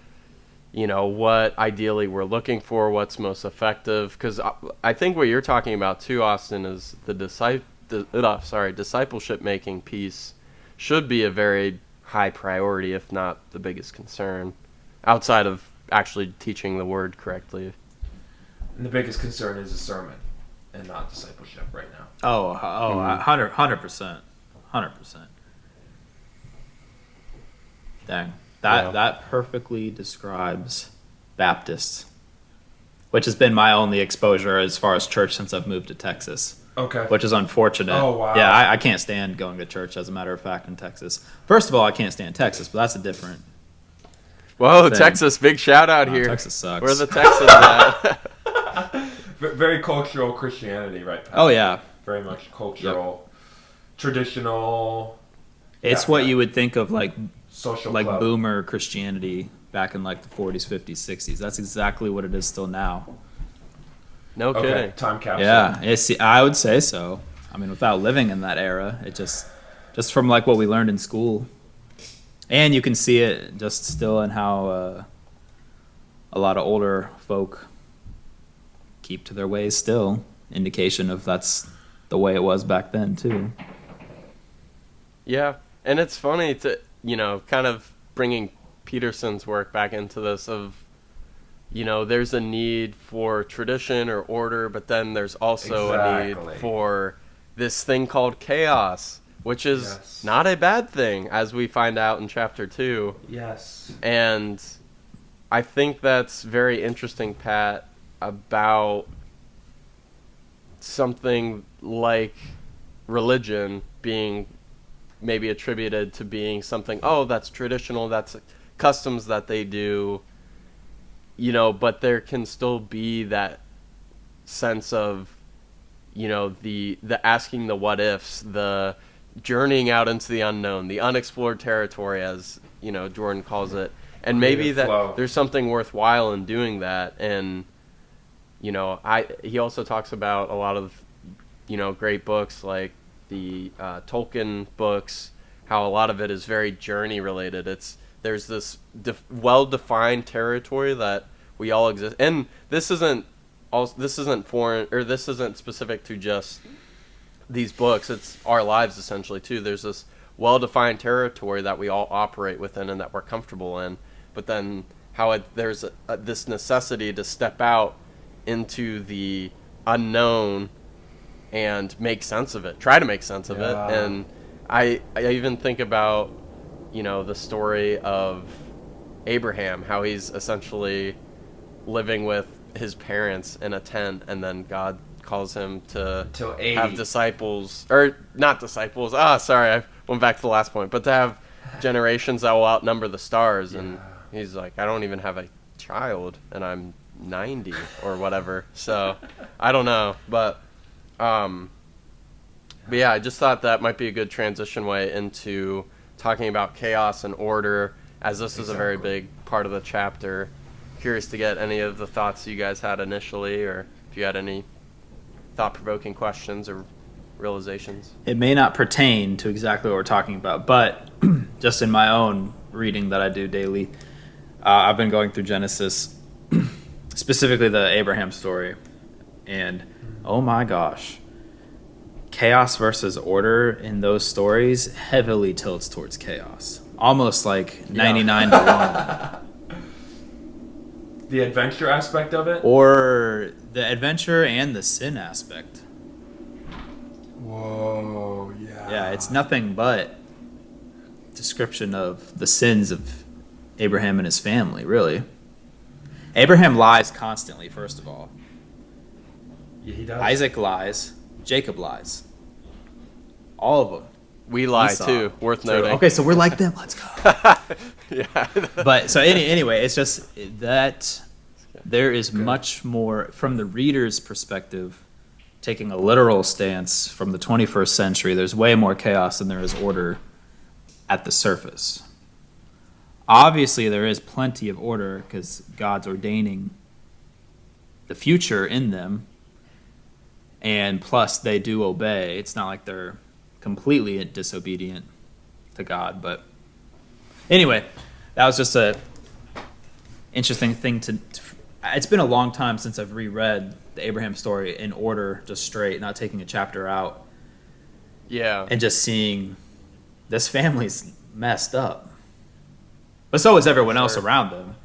what ideally we're looking for, what's most effective. Because I think what you're talking about too, Austin, is the discipleship making piece should be a very high priority, if not the biggest concern, outside of actually teaching the word correctly. And the biggest concern is a sermon and not discipleship right now. 100%. Dang. That perfectly describes Baptists, which has been my only exposure as far as church since I've moved to Texas. Okay. Which is unfortunate. Oh, wow. Yeah, I can't stand going to church, as a matter of fact, in Texas. First of all, I can't stand Texas, but that's a different Whoa, thing. Texas, big shout out here. Texas sucks. Where are the Texans at? Very cultural Christianity, right? Pat? Oh, yeah. Very much cultural, traditional. It's what you would think of like social club. Boomer Christianity back in like the 40s, 50s, 60s. That's exactly what it is still now. No kidding. Time capsule. Yeah, I would say so. I mean, without living in that era, it just from like what we learned in school. And you can see it just still in how a lot of older folk keep to their ways still. Indication of that's the way it was back then, too. Yeah, and it's funny to, kind of bringing Peterson's work back into this of, there's a need for tradition or order, but then there's also a need for this thing called chaos, which is not a bad thing, as we find out in chapter 2. Yes. And I think that's very interesting, Pat, about something like religion being maybe attributed to being something, that's traditional, that's customs that they do, but there can still be that sense of, the asking the what ifs, the journeying out into the unknown, the unexplored territory, as, Jordan calls it. And maybe that there's something worthwhile in doing that. And, he also talks about a lot of, great books like the Tolkien books, how a lot of it is very journey related. There's this well-defined territory that we all exist, and this isn't foreign, or this isn't specific to just these books. It's our lives essentially too. There's this well-defined territory that we all operate within and that we're comfortable in, but then how there's this necessity to step out into the unknown and make sense of it, try to make sense of it. And I even think about, the story of Abraham, how he's essentially living with his parents in a tent, and then God calls him to have disciples, or not disciples. Sorry, I went back to the last point, but to have generations that will outnumber the stars. And he's like, I don't even have a child, and I'm 90 or whatever. So I don't know, but yeah, I just thought that might be a good transition way into talking about chaos and order, as this is a very big part of the chapter. curious to get any of the thoughts you guys had initially, or if you had any thought-provoking questions or realizations. It may not pertain to exactly what we're talking about, but just in my own reading that I do daily, I've been going through Genesis, specifically the Abraham story, and oh my gosh, chaos versus order in those stories heavily tilts towards chaos, almost like 99 to 1. The adventure aspect of it? Or the adventure and the sin aspect. Whoa, yeah. Yeah, it's nothing but description of the sins of Abraham and his family, really. Abraham lies constantly, first of all. Yeah, he does. Isaac lies. Jacob lies. All of them. We lie Esau. too, worth noting. Okay, so we're like them. Let's go. Yeah. But so anyway, it's just that there is much more from the reader's perspective. Taking a literal stance from the 21st century, there's way more chaos than there is order at the surface. Obviously, there is plenty of order because God's ordaining the future in them, and plus they do obey. It's not like they're completely disobedient to God. But anyway, that was just a interesting thing to. It's been a long time since I've reread the Abraham story in order, just straight, not taking a chapter out. Yeah. And just seeing this family's messed up. But so is everyone else around them.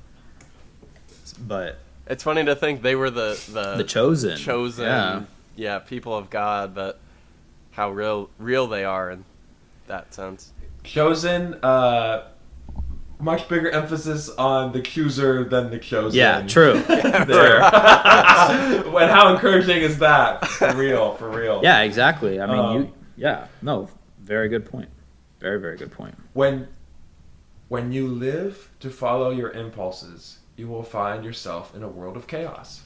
But It's funny to think they were the chosen. Yeah, people of God, but how real they are in that sense. Chosen, much bigger emphasis on the chooser than the chosen. Yeah, true. There. And how encouraging is that? For real. Yeah, exactly. I mean, very good point. Very, very good point. When you live to follow your impulses, you will find yourself in a world of chaos.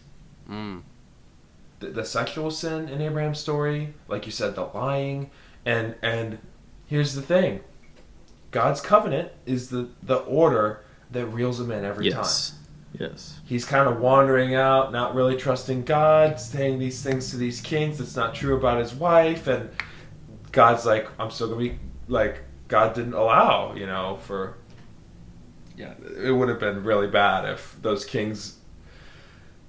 Mm. The sexual sin in Abraham's story, like you said, the lying, and here's the thing. God's covenant is the order that reels him in every time. Yes. He's kind of wandering out, not really trusting God, saying these things to these kings that's not true about his wife, and God's like, I'm still going to be, like, God didn't allow, for... Yeah, it would have been really bad if those kings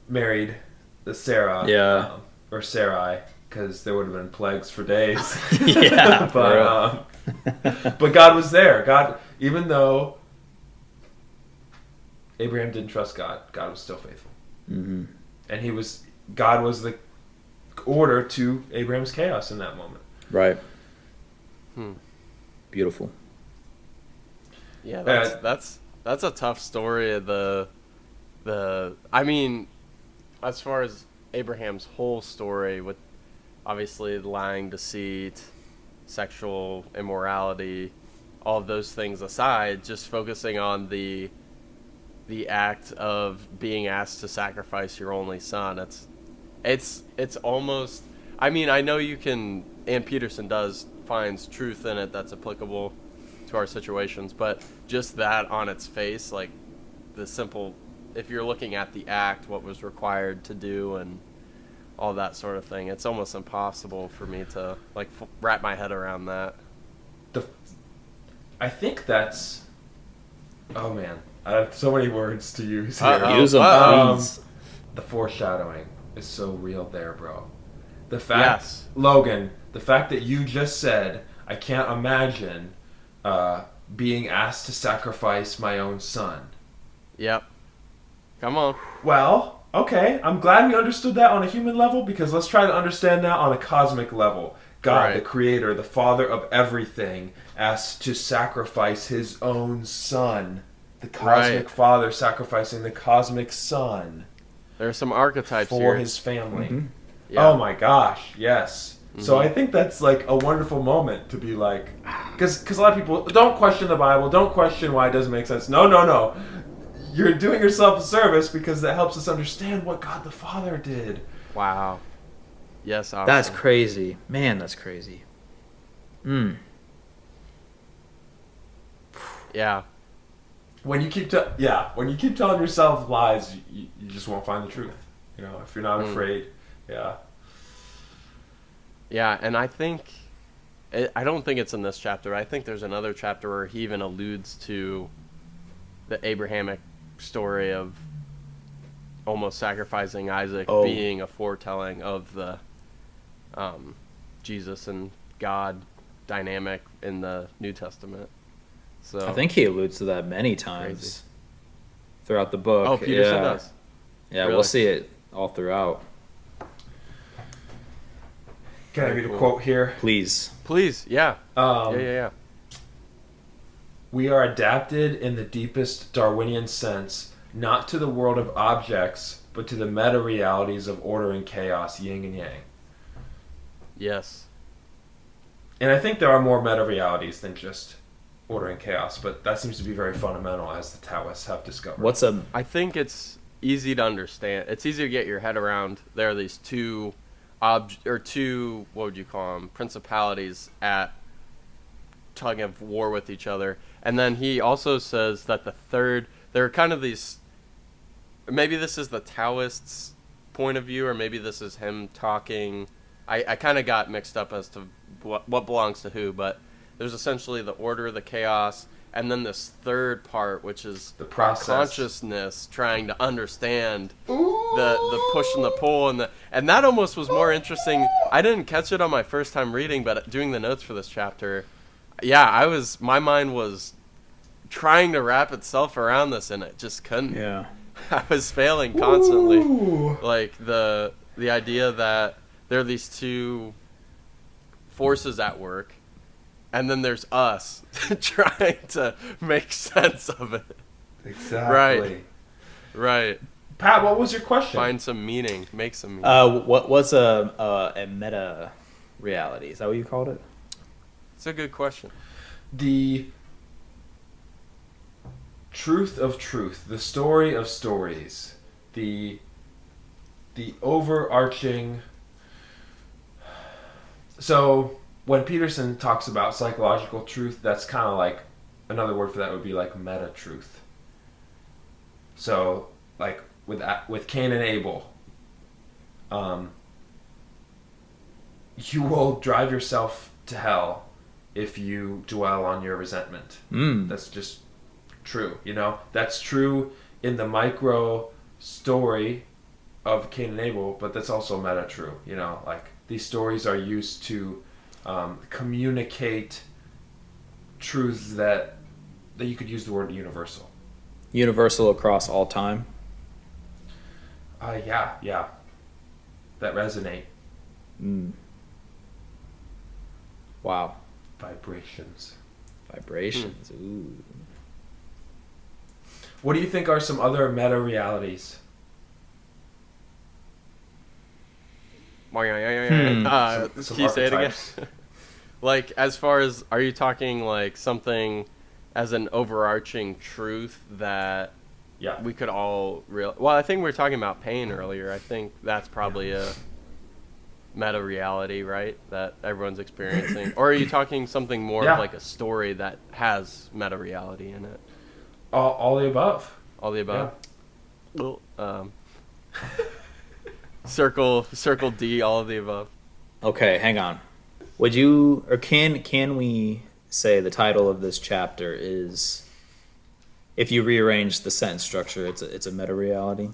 married the Sarah, or Sarai, because there would have been plagues for days. Yeah, but God was there. God, even though Abraham didn't trust God, God was still faithful. Mm-hmm. And God was the order to Abraham's chaos in that moment. Right. Beautiful. Yeah, that's a tough story. I mean, as far as Abraham's whole story, with obviously lying, deceit, sexual immorality, all of those things aside, just focusing on the act of being asked to sacrifice your only son. It's almost, I mean, I know you can, and Peterson finds truth in it that's applicable to our situations, but just that on its face, like the simple, if you're looking at the act, what was required to do and all that sort of thing, it's almost impossible for me to like wrap my head around that. I think that's, oh man, I have so many words to use here. Use them, please. The foreshadowing is so real there, bro. The fact, Logan, the fact that you just said, I can't imagine being asked to sacrifice my own son. Yep. Come on. Well, okay, I'm glad we understood that on a human level, because let's try to understand that on a cosmic level. God, the creator, the father of everything, asked to sacrifice his own son. The cosmic father sacrificing the cosmic son. There are some archetypes for here. his family. Mm-hmm. Yeah. Oh my gosh, yes. Mm-hmm. So I think that's like a wonderful moment to be like, because a lot of people don't question the Bible, don't question why it doesn't make sense. No. You're doing yourself a service because that helps us understand what God the Father did. Wow. Yes, Austin. That's crazy. Man, that's crazy. Yeah. when you keep telling yourself lies, you just won't find the truth. You know, if you're not afraid. Yeah. Yeah, and I don't think it's in this chapter. I think there's another chapter where he even alludes to the Abrahamic story of almost sacrificing Isaac being a foretelling of the Jesus and God dynamic in the New Testament. So I think he alludes to that many times throughout the book. Oh, Peterson does. Yeah, Really? We'll see it all throughout. Can I read a quote here? Please. Yeah. Yeah. We are adapted in the deepest Darwinian sense, not to the world of objects, but to the meta-realities of order and chaos, yin and yang. Yes. And I think there are more meta-realities than just order and chaos, but that seems to be very fundamental, as the Taoists have discovered. I think it's easy to understand. It's easy to get your head around. There are these two what would you call them, principalities at tug of war with each other. And then he also says that there are kind of these, maybe this is the Taoists' point of view, or maybe this is him talking. I kind of got mixed up as to what belongs to who, but there's essentially the order, the chaos, and then this third part, which is the process, consciousness trying to understand the push and the pull, and that almost was more interesting. I didn't catch it on my first time reading, but doing the notes for this chapter, my mind was trying to wrap itself around this, and it just couldn't. Yeah. I was failing constantly. Like the idea that there are these two forces at work, and then there's us trying to make sense of it. Exactly. Right. Pat, what was your question? Find some meaning. Make some meaning. What's a meta reality? Is that what you called it? It's a good question. The truth of truth, the story of stories, the overarching. So when Peterson talks about psychological truth, that's kind of like, another word for that would be like meta truth. So like with Cain and Abel, you will drive yourself to hell if you dwell on your resentment. That's just true, you know? That's true in the micro story of Cain and Abel, but that's also meta true, you know? Like, these stories are used to communicate truths that you could use the word universal. Universal across all time? Yeah. That resonate. Wow. Vibrations. Ooh. What do you think are some other meta-realities? Can you say it again? Like, as far as, are you talking like something as an overarching truth that we could all well, I think we were talking about pain earlier. I think that's probably a meta reality, right? That everyone's experiencing. Or are you talking something more of like a story that has meta reality in it? All the above. All the above. Yeah. Well, circle D, all of the above. Okay, hang on. Would you, or can we say the title of this chapter is, if you rearrange the sentence structure, it's a meta reality?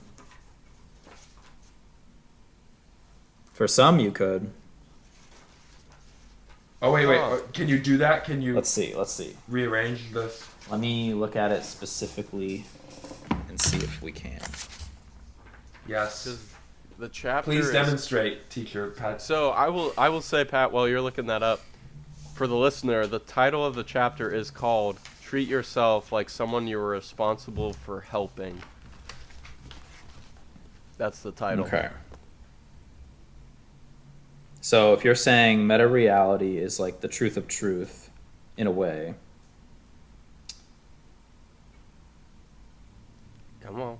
For some, you could. Oh wait! Can you do that? Can you? Let's see. Rearrange this. Let me look at it specifically and see if we can. Yes. The chapter. Please demonstrate, teacher Pat. So I will say, Pat, while you're looking that up, for the listener, the title of the chapter is called "Treat Yourself Like Someone You Are Responsible for Helping." That's the title. Okay. So if you're saying meta reality is like the truth of truth, in a way. Come on.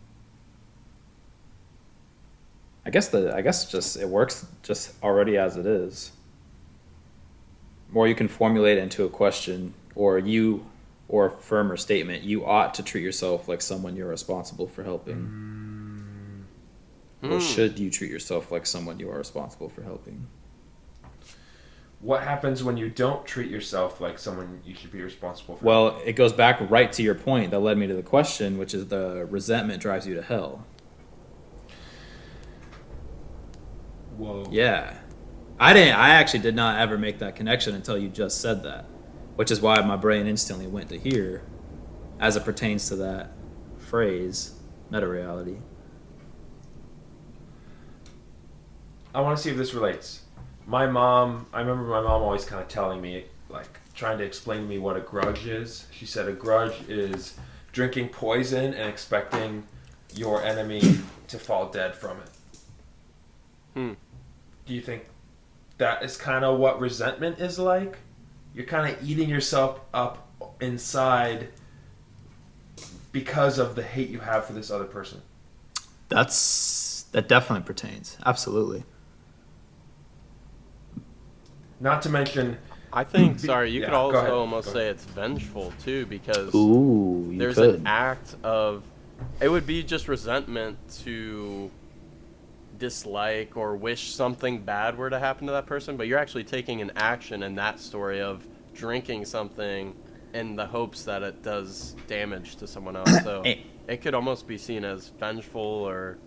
I guess just it works just already as it is. Or you can formulate it into a question, or you or a firmer statement, you ought to treat yourself like someone you're responsible for helping. Or should you treat yourself like someone you are responsible for helping? What happens when you don't treat yourself like someone you should be responsible for? Well, it goes back right to your point that led me to the question, which is the resentment drives you to hell. Whoa. Yeah. I actually did not ever make that connection until you just said that, which is why my brain instantly went to here as it pertains to that phrase, meta-reality. I want to see if this relates. I remember my mom always kind of telling me, like, trying to explain to me what a grudge is. She said a grudge is drinking poison and expecting your enemy to fall dead from it. Do you think that is kind of what resentment is like? You're kind of eating yourself up inside because of the hate you have for this other person. That definitely pertains. Absolutely. Not to mention, I think, sorry, you Yeah, could go also ahead, almost go say it's vengeful too, because There's an act of, it would be just resentment to dislike or wish something bad were to happen to that person, but you're actually taking an action in that story of drinking something in the hopes that it does damage to someone else. So it could almost be seen as vengeful or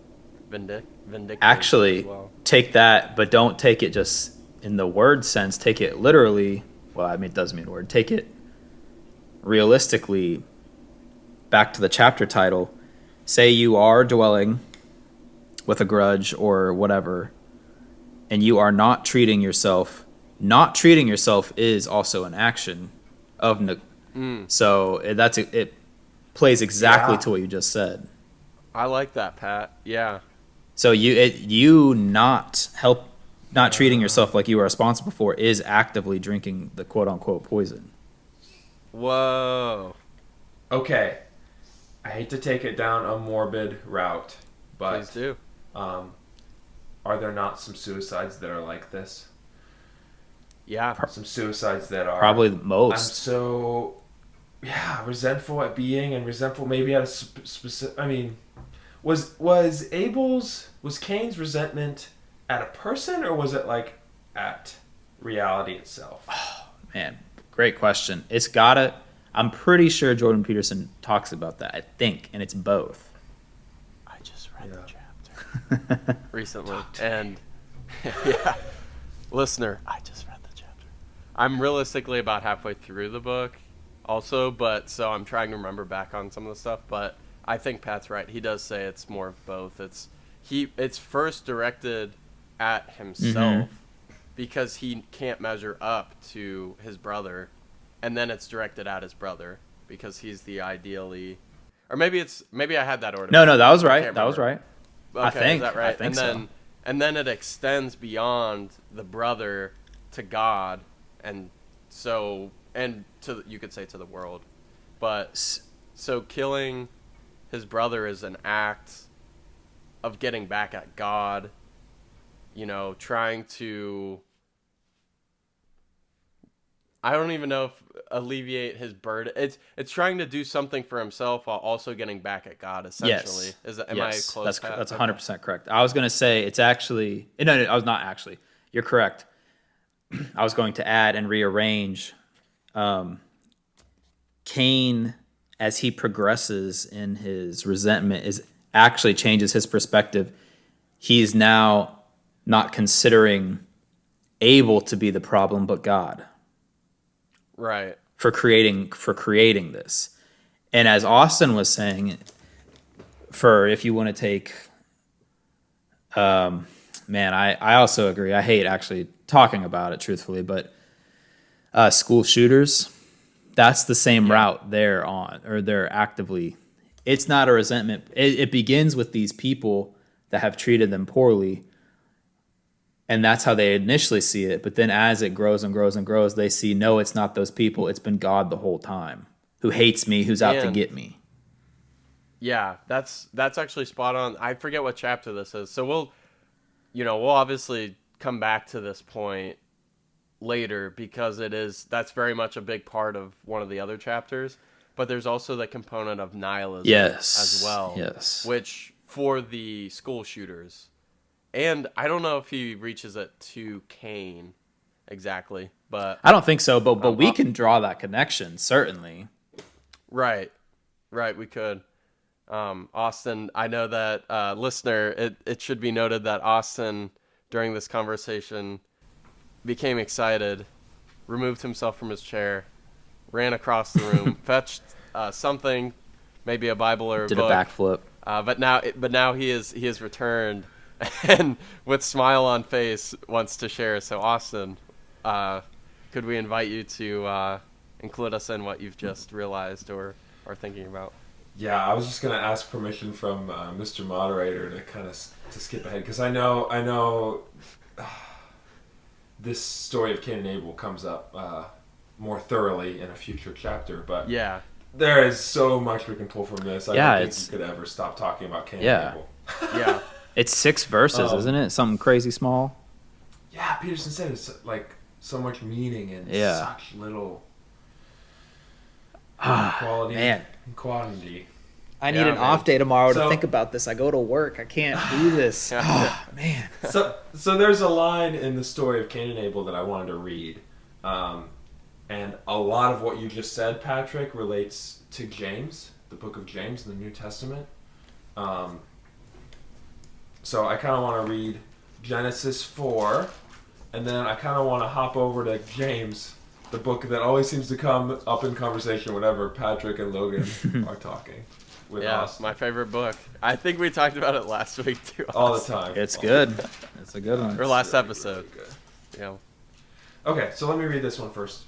vindictive. Actually, as well. take that, but don't take it just in the word sense. Take it literally. Well, I mean, it does mean word. Take it realistically. Back to the chapter title. Say you are dwelling with a grudge or whatever, and you are not treating yourself. Not treating yourself is also an action of so it plays exactly to what you just said. I like that, Pat. Yeah. So not treating yourself like you are responsible for is actively drinking the quote unquote poison. Whoa. okay, I hate to take it down a morbid route, but Please do. Are there not some suicides that are like this? Yeah. Some suicides that are Probably the I'm most. so resentful at being, and resentful maybe at a specific. I mean, was Cain's resentment at a person, or was it like at reality itself? Man, great question. I'm pretty sure Jordan Peterson talks about that, I think, and it's both. I just read the chapter recently, and yeah, listener, I just read the chapter. I'm realistically about halfway through the book, also, but so I'm trying to remember back on some of the stuff. But I think Pat's right. He does say it's more of both. It's first directed at himself because he can't measure up to his brother, and then it's directed at his brother because he's the ideally, or maybe I had that order. No, that was I right. can't That was remember. right. Okay, is that right? I think so. And then it extends beyond the brother to God, and to, you could say, to the world. But so killing his brother is an act of getting back at God, trying to, I don't even know if alleviate his burden. It's trying to do something for himself while also getting back at God, essentially. Yes. Am I close? That's 100% correct. I was going to say it's actually no, I was not actually. You're correct. I was going to add and rearrange. Cain, as he progresses in his resentment, actually changes his perspective. He's now not considering Abel to be the problem, but God. Right. For creating this. And as Austin was saying, if you want to take, I also agree. I hate actually talking about it truthfully, but school shooters, that's the same route they're on, or they're actively. It's not a resentment. It begins with these people that have treated them poorly, and that's how they initially see it. But then as it grows and grows and grows, they see, no, it's not those people. It's been God the whole time who hates me, who's out to get me. Yeah, that's actually spot on. I forget what chapter this is. So we'll obviously come back to this point later because that's very much a big part of one of the other chapters. but there's also the component of nihilism Yes. as well. Yes. Which, for the school shooters, and I don't know if he reaches it to Cain exactly, but I don't think so, but we can draw that connection, certainly. right, we could. Austin, I know that listener, it should be noted that Austin, during this conversation, became excited, removed himself from his chair, ran across the room, fetched something, maybe a Bible or a book. Did a backflip. But now he is returned, and with smile on face wants to share. So Austin, could we invite you to include us in what you've just realized or are thinking about? Yeah, I was just gonna ask permission from Mr. Moderator to kind of to skip ahead because I know this story of Cain and Abel comes up more thoroughly in a future chapter, but Yeah. there is so much we can pull from this. I Yeah, don't think you could ever stop talking about Cain Yeah. and Abel. Yeah. It's 6 verses, isn't it? Something crazy small. Yeah, Peterson said it's like so much meaning and Yeah. such little Ah, man. and quantity. I need Yeah, an man. off day tomorrow So- to think about this. I go to work. I can't do this. Oh, man. So there's a line in the story of Cain and Abel that I wanted to read, and a lot of what you just said, Patrick, relates to James, the book of James in the New Testament. So I kind of want to read Genesis 4, and then I kind of want to hop over to James, the book that always seems to come up in conversation whenever Patrick and Logan are talking with Yeah, us my favorite book. I think we talked about it last week too. all the time. It's good. It's a good one. Or last Really, episode. really good. Yeah. Okay, so let me read this one first.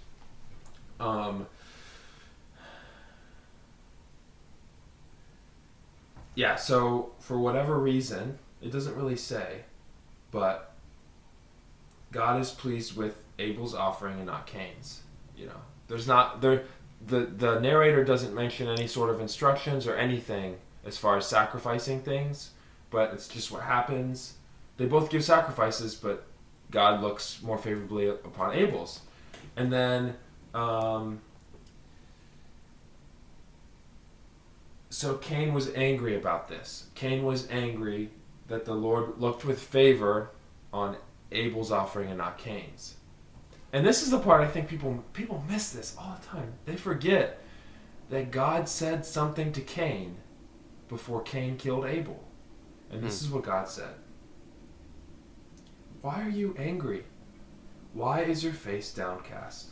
Yeah, so for whatever reason, it doesn't really say, but God is pleased with Abel's offering and not Cain's. You know, there's not there. The narrator doesn't mention any sort of instructions or anything as far as sacrificing things, but it's just what happens. They both give sacrifices, but God looks more favorably upon Abel's. And then, so Cain was angry about this. Cain was angry that the Lord looked with favor on Abel's offering and not Cain's. And this is the part I think people miss this all the time. They forget that God said something to Cain before Cain killed Abel. And this is what God said. Why are you angry? Why is your face downcast?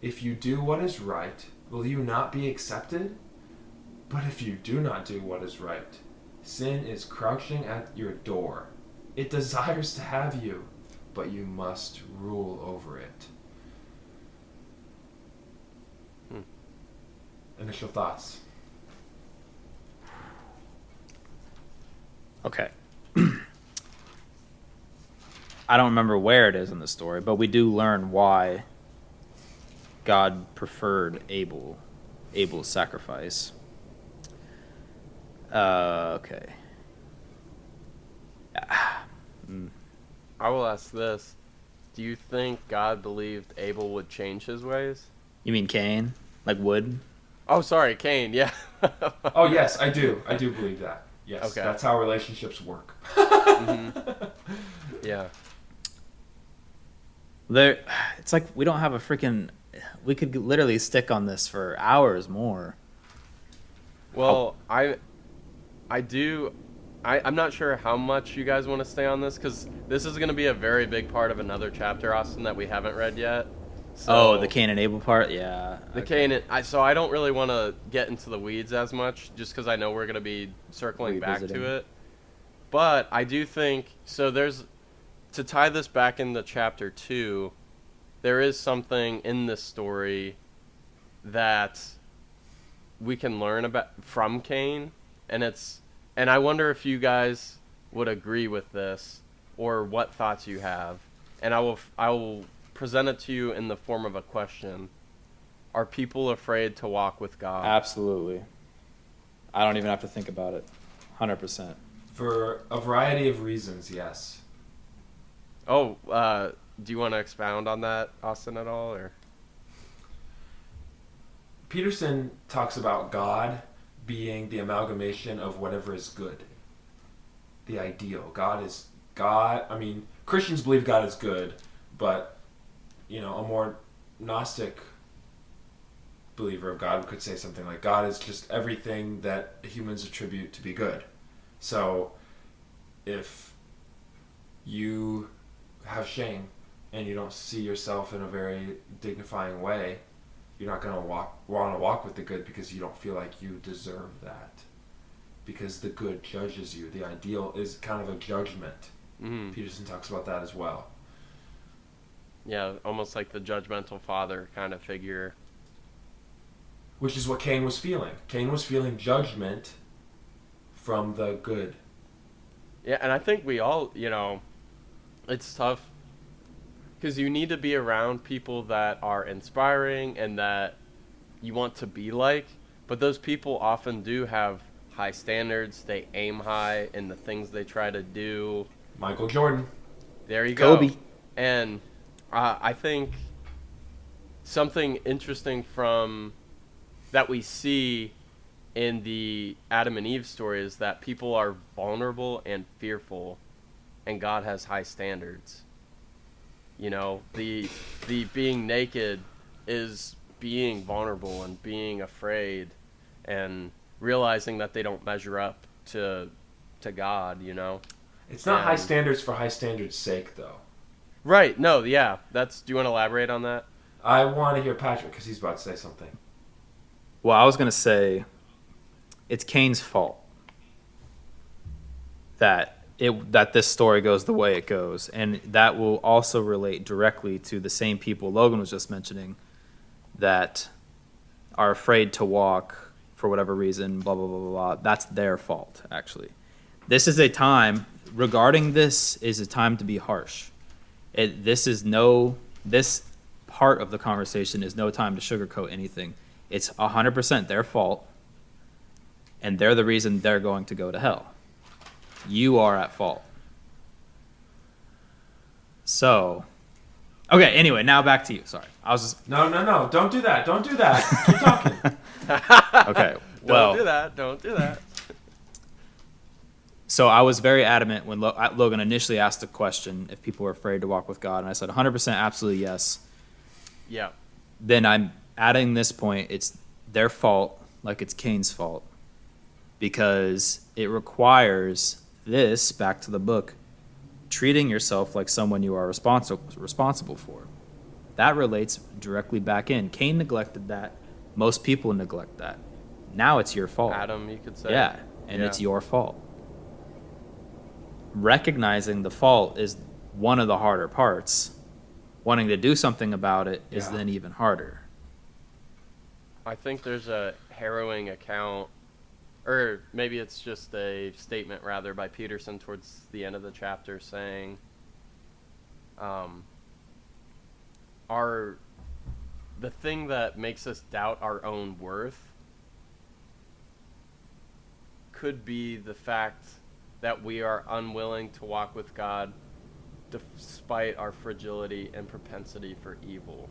If you do what is right, will you not be accepted? But if you do not do what is right, sin is crouching at your door. It desires to have you, but you must rule over it. Initial thoughts. Okay. I don't remember where it is in the story, but we do learn why God preferred Abel's sacrifice. Okay. I will ask this. Do you think God believed Abel would change his ways? You mean Cain? Like wood? Oh, sorry, Cain, yeah. Oh, yes, I do. I do believe that. Yes, Okay. that's how relationships work. Yeah. It's like we don't have a freaking. We could literally stick on this for hours more. Well, I'm not sure how much you guys want to stay on this, because this is going to be a very big part of another chapter, Austin, that we haven't read yet. So, The Cain and Abel part? Yeah. The okay. Cain, so I don't really want to get into the weeds as much, just because I know we're going to be circling back Revisiting. to it. But I do think, so to tie this back into chapter 2, there is something in this story that we can learn about from Cain, and I wonder if you guys would agree with this, or what thoughts you have. And I will present it to you in the form of a question. Are people afraid to walk with God? Absolutely. I don't even have to think about it. 100%. For a variety of reasons, yes. Oh, do you want to expound on that, Austin, at all? Or Peterson talks about God being the amalgamation of whatever is good. The ideal. God. I mean, Christians believe God is good, but a more Gnostic believer of God could say something like God is just everything that humans attribute to be good. So if you have shame and you don't see yourself in a very dignifying way, you're not going to want to walk with the good because you don't feel like you deserve that. Because the good judges you. The ideal is kind of a judgment. Mm-hmm. Peterson talks about that as well. Yeah, almost like the judgmental father kind of figure. Which is what Cain was feeling. Cain was feeling judgment from the good. Yeah, and I think we all, it's tough because you need to be around people that are inspiring and that you want to be like, but those people often do have high standards. They aim high in the things they try to do. Michael Jordan. There you go. Kobe. And I think something interesting from that we see in the Adam and Eve story is that people are vulnerable and fearful, and God has high standards. The being naked is being vulnerable and being afraid and realizing that they don't measure up to God, It's not high standards for high standards' sake, though. Right. No, yeah. Do you want to elaborate on that? I want to hear Patrick because he's about to say something. Well, I was going to say it's Cain's fault that this story goes the way it goes, and that will also relate directly to the same people Logan was just mentioning that are afraid to walk for whatever reason, blah, blah, blah, blah, blah. That's their fault, actually. This is a time, regarding this, is a time to be harsh. This part of the conversation is no time to sugarcoat anything. It's 100% their fault, and they're the reason they're going to go to hell. You are at fault. So, okay, anyway, now back to you. Sorry. I was just... No. Don't do that. Keep talking. Okay, well... Don't do that. So I was very adamant when Logan initially asked the question if people were afraid to walk with God, and I said 100% absolutely yes. Yeah. Then I'm adding this point, it's their fault like it's Cain's fault, because it requires this, back to the book, treating yourself like someone you are responsible for. That relates directly back in. Cain neglected that. Most people neglect that. Now it's your fault. Adam, you could say. Yeah, and it's your fault. Recognizing the fault is one of the harder parts. Wanting to do something about it is then even harder. I think there's a harrowing account, or maybe it's just a statement rather by Peterson towards the end of the chapter saying, the thing that makes us doubt our own worth could be the fact that we are unwilling to walk with God despite our fragility and propensity for evil.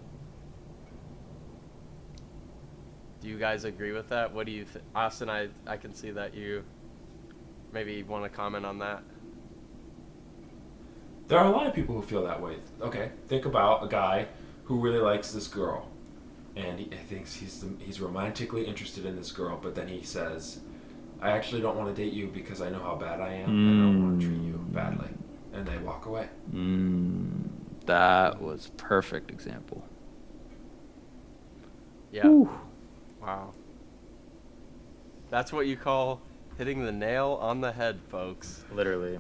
Do you guys agree with that? What do you think? Austin, I can see that you maybe want to comment on that. There are a lot of people who feel that way. Okay, think about a guy who really likes this girl, and he thinks he's romantically interested in this girl, but then he says, I actually don't want to date you because I know how bad I am, and I don't want to treat you badly. And they walk away. That was a perfect example. Yeah. Whew. Wow. That's what you call hitting the nail on the head, folks. Literally.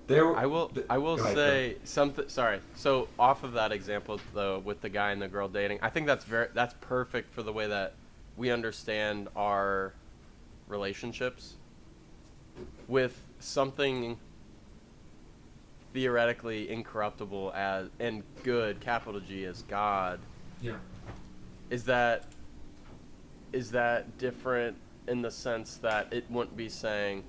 I will say something. Sorry. So off of that example, though, with the guy and the girl dating, I think that's perfect for the way that we understand our relationships. With something theoretically incorruptible and good, capital G, as God. Yeah. Is that different in the sense that it wouldn't be saying,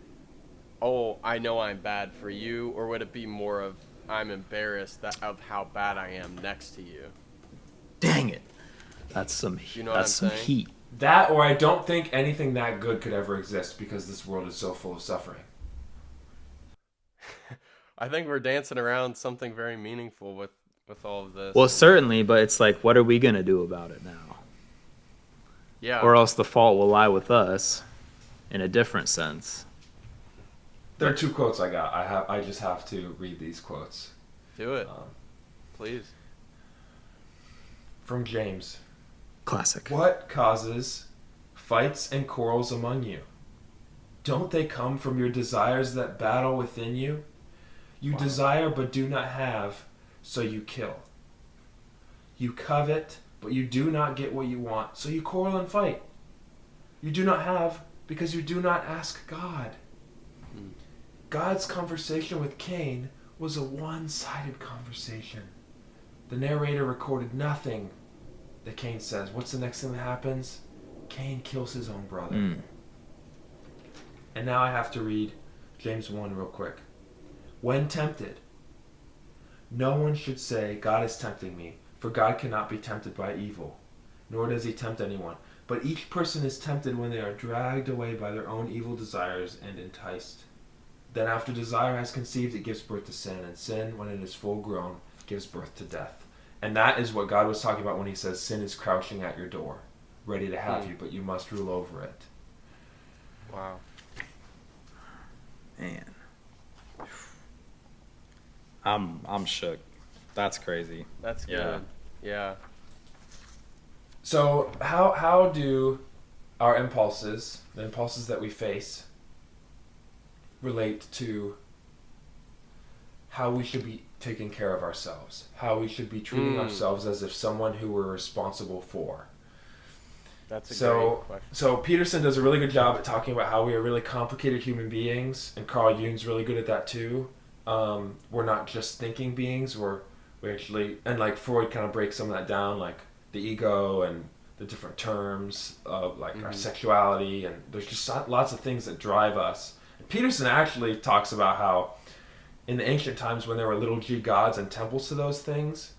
oh, I know I'm bad for you, or would it be more of, I'm embarrassed of how bad I am next to you? Dang it. That's some You know what I'm saying? heat. That, or I don't think anything that good could ever exist because this world is so full of suffering. I think we're dancing around something very meaningful with all of this. Well, and- certainly, but it's like, what are we going to do about it now? Yeah. Or else the fault will lie with us in a different sense. There are 2 quotes I got. I just have to read these quotes. Do it. Please. From James. Classic. What causes fights and quarrels among you? Don't they come from your desires that battle within you? You desire but do not have, so you kill. You covet, but you do not get what you want, so you quarrel and fight. You do not have because you do not ask God. God's conversation with Cain was a one-sided conversation. The narrator recorded nothing that Cain says. What's the next thing that happens? Cain kills his own brother. And now I have to read James 1 real quick. When tempted, no one should say, God is tempting me, for God cannot be tempted by evil, nor does he tempt anyone. But each person is tempted when they are dragged away by their own evil desires and enticed. Then after desire has conceived, it gives birth to sin, and sin, when it is full grown, gives birth to death. And that is what God was talking about when he says sin is crouching at your door, ready to have you, but you must rule over it. Wow. Man. I'm shook. That's crazy. That's good. Yeah. Yeah. So how do our impulses, the impulses that we face, relate to how we should be taking care of ourselves, how we should be treating ourselves as if someone who we're responsible for? That's a great question. So Peterson does a really good job at talking about how we are really complicated human beings, and Carl Jung's really good at that too. We're not just thinking beings, we actually, and like Freud kind of breaks some of that down, like the ego and the different terms of like our sexuality, and there's just lots of things that drive us. And Peterson actually talks about how in the ancient times when there were little g gods and temples to those things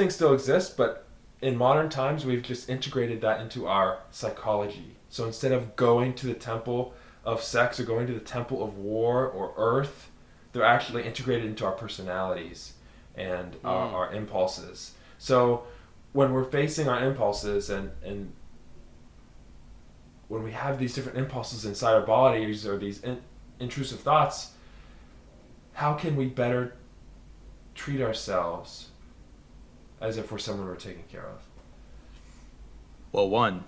still exist, but in modern times we've just integrated that into our psychology. So instead of going to the temple of sex or going to the temple of war or earth, they're actually integrated into our personalities and our impulses. So when we're facing our impulses and when we have these different impulses inside our bodies or these intrusive thoughts, how can we better treat ourselves as if we're someone we're taking care of? Well, one,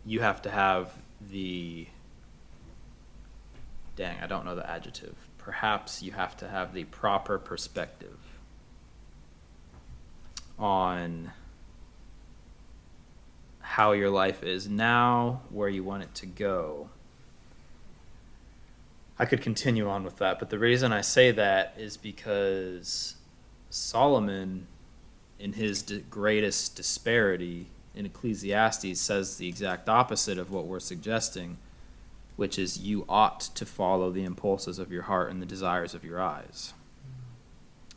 you have to have I don't know the adjective. Perhaps you have to have the proper perspective on how your life is now, where you want it to go. I could continue on with that, but the reason I say that is because Solomon, in his greatest disparity in Ecclesiastes, says the exact opposite of what we're suggesting, which is you ought to follow the impulses of your heart and the desires of your eyes,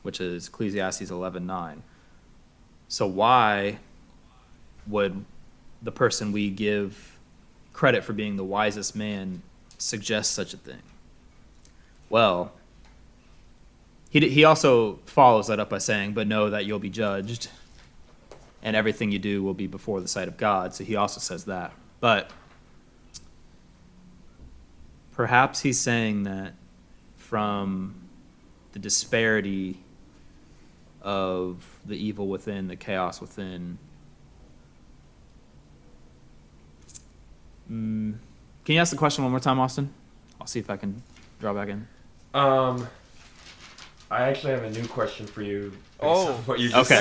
which is Ecclesiastes 11:9. So why would the person we give credit for being the wisest man suggest such a thing? Well, he also follows that up by saying, but know that you'll be judged and everything you do will be before the sight of God. So he also says that. But perhaps he's saying that from the disparity of the evil within, the chaos within. Can you ask the question one more time, Austin? I'll see if I can draw back in. I actually have a new question for you based on what you just okay.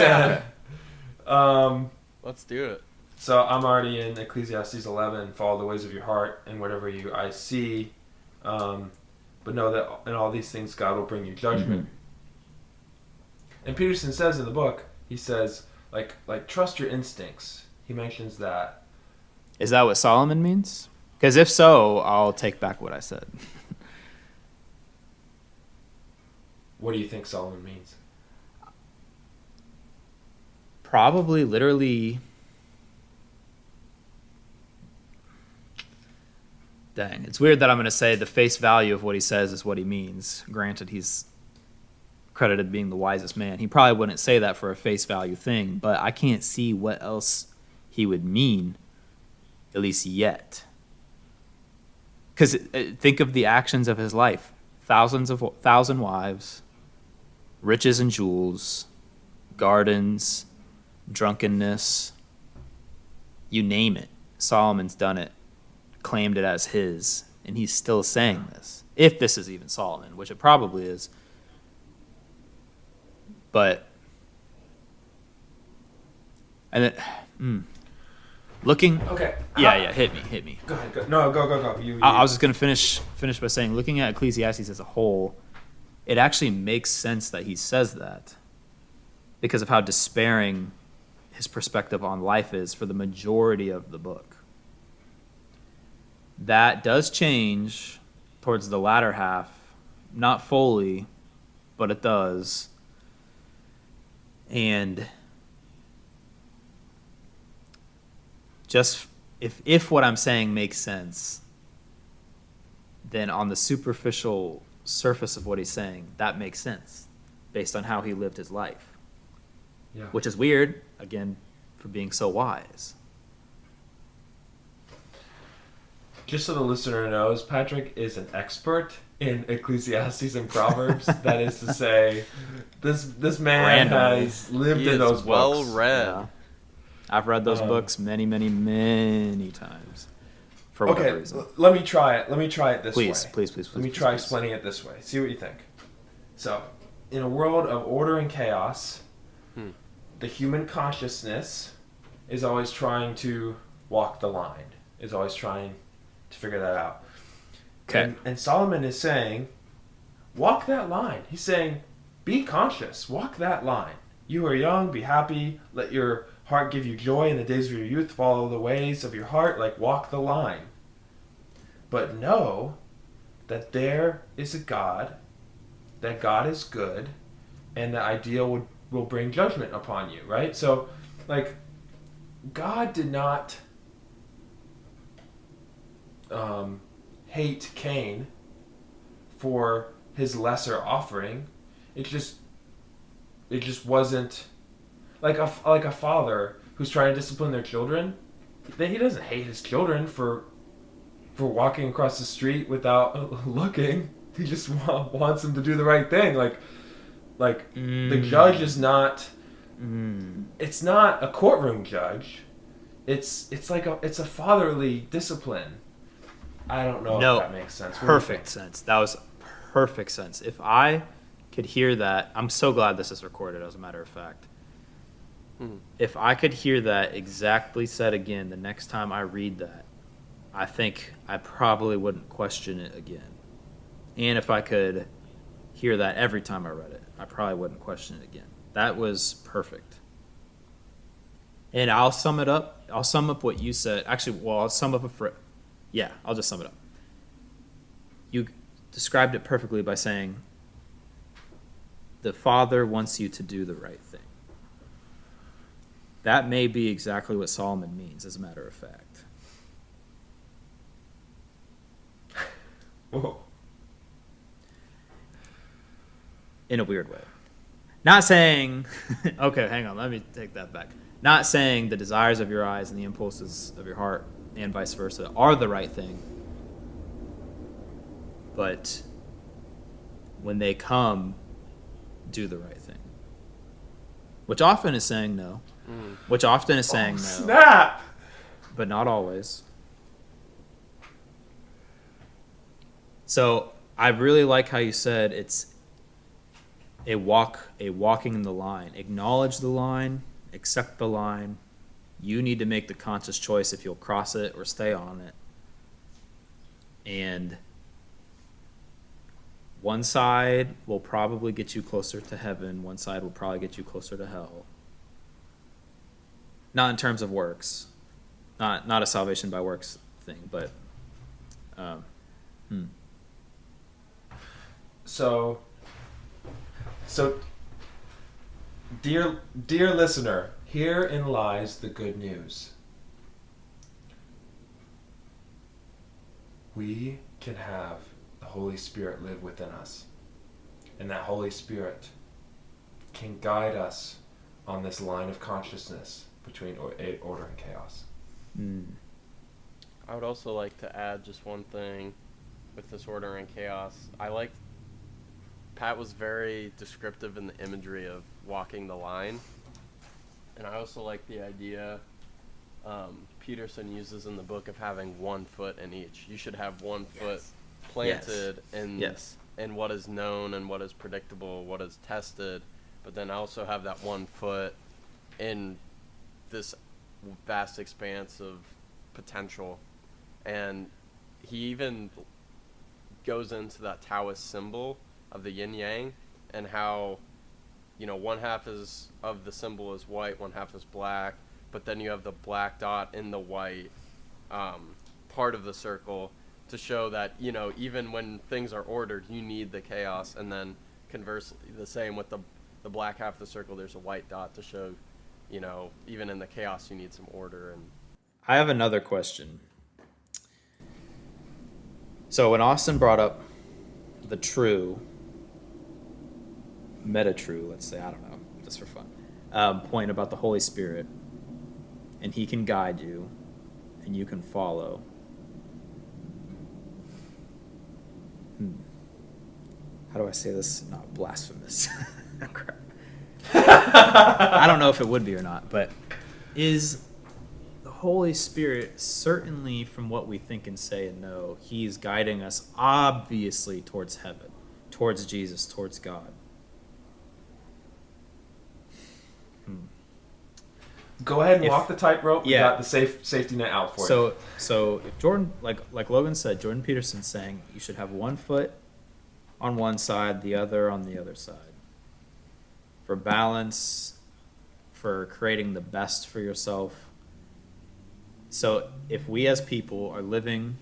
said. Let's do it. So I'm already in Ecclesiastes 11, follow the ways of your heart and whatever your eyes see, but know that in all these things God will bring you judgment. And Peterson says in the book, he says, like trust your instincts. He mentions that. Is that what Solomon means? Because if so, I'll take back what I said. What do you think Solomon means? probably literally... Dang, it's weird that I'm going to say the face value of what he says is what he means. Granted, he's credited being the wisest man. He probably wouldn't say that for a face value thing, but I can't see what else he would mean, at least yet. Because think of the actions of his life. Thousand wives, riches and jewels, gardens, drunkenness, you name it. Solomon's done it, claimed it as his, and he's still saying this. If this is even Solomon, which it probably is. But, and then, looking... Okay. Yeah, hit me. Go ahead. No, go. I was just going to finish by saying, looking at Ecclesiastes as a whole, it actually makes sense that he says that because of how despairing his perspective on life is for the majority of the book. That does change towards the latter half, not fully, but it does. And just if what I'm saying makes sense, then on the superficial surface of what he's saying, that makes sense based on how he lived his life. Yeah. Which is weird, again, for being so wise. Just so the listener knows, Patrick is an expert in Ecclesiastes and Proverbs. That is to say, this man Randomly. has lived He in is those well books. read. Yeah. I've read those books many, many, many times. For whatever Okay, reason. let me try it. Let me try it this Please. way. Let me try explaining it this way. See what you think. So, in a world of order and chaos, the human consciousness is always trying to walk the line, is always trying to figure that out. Okay. And Solomon is saying, walk that line. He's saying, be conscious, walk that line. You are young, be happy, let your heart give you joy in the days of your youth, follow the ways of your heart, like walk the line. But know that there is a God, that God is good, and the ideal will bring judgment upon you, right? So, like, God did not hate Cain for his lesser offering. It just wasn't like a father who's trying to discipline their children. He doesn't hate his children for walking across the street without looking. He just wants them to do the right thing. The judge is not. It's not a courtroom judge. It's a fatherly discipline. I don't know if that makes sense. Perfect sense. That was perfect sense. If I could hear that, I'm so glad this is recorded, as a matter of fact. If I could hear that exactly said again the next time I read that, I think I probably wouldn't question it again. And if I could hear that every time I read it, I probably wouldn't question it again. That was perfect. And I'll sum it up. I'll sum up what you said. Actually, I'll sum up I'll just sum it up. You described it perfectly by saying, the Father wants you to do the right thing. That may be exactly what Solomon means, as a matter of fact. Whoa. In a weird way. Not saying, okay, hang on, let me take that back. Not saying the desires of your eyes and the impulses of your heart and vice versa are the right thing. But when they come, do the right thing. Which often is saying no. Which often is saying no. Snap! But not always. So I really like how you said it's a walking the line. Acknowledge the line, accept the line. You need to make the conscious choice if you'll cross it or stay on it. And one side will probably get you closer to heaven. One side will probably get you closer to hell. Not in terms of works. Not a salvation by works thing, but So dear listener, Herein lies the good news. We can have the Holy Spirit live within us. And that Holy Spirit can guide us on this line of consciousness between order and chaos. I would also like to add just one thing with this order and chaos. Pat was very descriptive in the imagery of walking the line. And I also like the idea Peterson uses in the book of having 1 foot in each. You should have 1 foot planted in what is known and what is predictable, what is tested, but then also have that 1 foot in this vast expanse of potential. And he even goes into that Taoist symbol of the yin yang and how, you know, 1/2 of the symbol is white, 1/2 is black, but then you have the black dot in the white part of the circle to show that, you know, even when things are ordered, you need the chaos. And then conversely, the same with the black half of the circle, there's a white dot to show, you know, even in the chaos, you need some order. And I have another question. So when Austin brought up the true, meta-true, let's say, I don't know, just for fun, point about the Holy Spirit, and he can guide you, and you can follow. How do I say this? Not blasphemous. Crap. I don't know if it would be or not, but is the Holy Spirit, certainly from what we think and say and know, he's guiding us obviously towards heaven, towards Jesus, towards God. Go ahead and walk the tightrope. Yeah. We got the safety net out for you. So if Jordan, like Logan said, Jordan Peterson's saying you should have 1 foot on one side, the other on the other side. For balance, for creating the best for yourself. So if we as people are living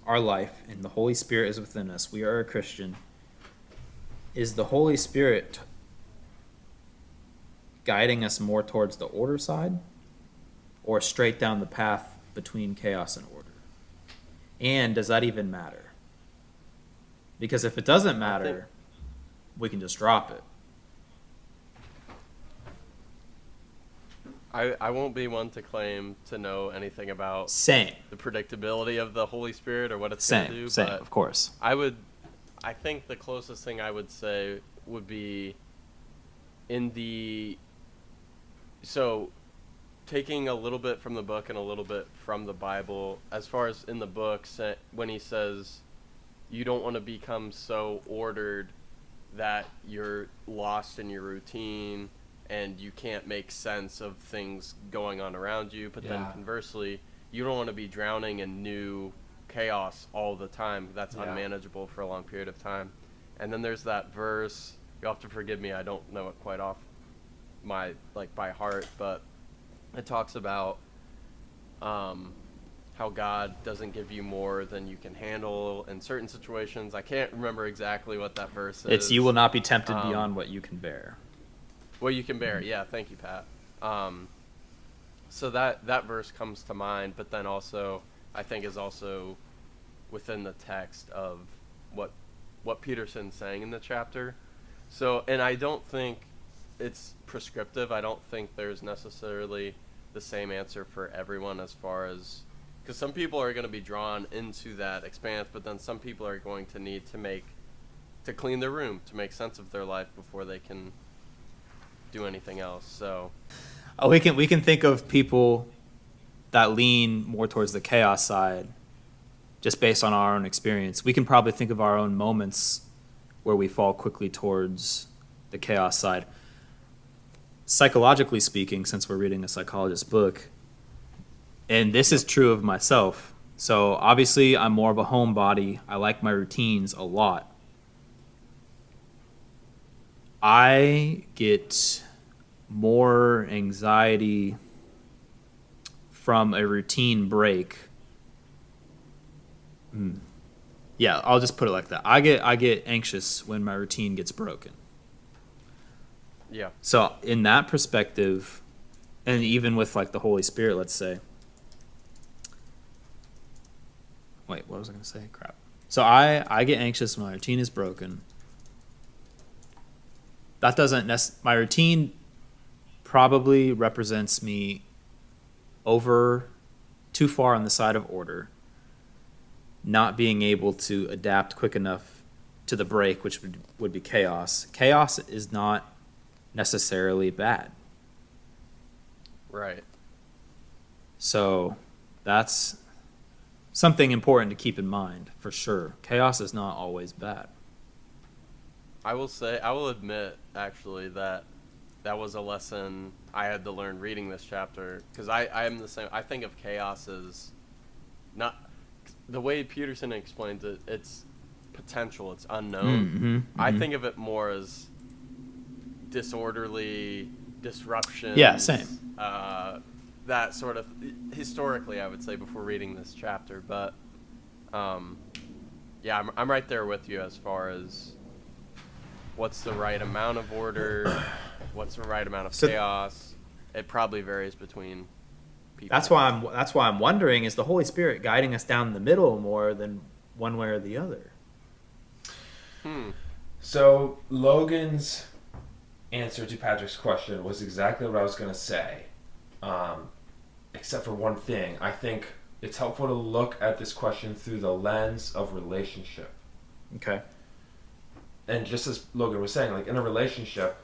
our life and the Holy Spirit is within us, we are a Christian, is the Holy Spirit guiding us more towards the order side or straight down the path between chaos and order? And does that even matter? Because if it doesn't matter, we can just drop it. I won't be one to claim to know anything about Same. the predictability of the Holy Spirit or what it's going to do. Same, but of course. I think the closest thing I would say would be so taking a little bit from the book and a little bit from the Bible, as far as in the book, when he says you don't want to become so ordered that you're lost in your routine and you can't make sense of things going on around you, but then conversely, you don't want to be drowning in new chaos all the time. That's unmanageable for a long period of time. And then there's that verse, you'll have to forgive me, I don't know it quite off my by heart, but it talks about how God doesn't give you more than you can handle in certain situations. I can't remember exactly what that verse is. It's you will not be tempted beyond what you can bear. What you can bear, yeah. Thank you, Pat. So that verse comes to mind, but then also I think is also within the text of what Peterson's saying in the chapter. So, and I don't think it's prescriptive. I don't think there's necessarily the same answer for everyone as far as, because some people are going to be drawn into that expanse, but then some people are going to need to clean their room, to make sense of their life before they can do anything else. So we can think of people that lean more towards the chaos side just based on our own experience. We can probably think of our own moments where we fall quickly towards the chaos side. Psychologically speaking, since we're reading a psychologist's book, and this is true of myself, so obviously I'm more of a homebody. I like my routines a lot. I get more anxiety from a routine break. Yeah, I'll just put it like that. I get anxious when my routine gets broken. Yeah. So in that perspective, and even with like the Holy Spirit, let's say. Wait, what was I going to say? Crap. So I get anxious when my routine is broken. That doesn't my routine probably represents me over too far on the side of order, not being able to adapt quick enough to the break, which would be chaos. Chaos is not necessarily bad. Right. So that's something important to keep in mind, for sure. Chaos is not always bad. I will admit, actually, that was a lesson I had to learn reading this chapter, because I am the same. I think of chaos as not the way Peterson explains it. It's potential. It's unknown. Mm-hmm, I think of it more as disorderly disruptions. Yeah, same. That sort of historically, I would say, before reading this chapter. But yeah, I'm right there with you as far as what's the right amount of order, what's the right amount of chaos. It probably varies between people. That's why I'm wondering, is the Holy Spirit guiding us down the middle more than one way or the other? So Logan's answer to Patrick's question was exactly what I was going to say, except for one thing. I think it's helpful to look at this question through the lens of relationship. Okay. And just as Logan was saying, like in a relationship,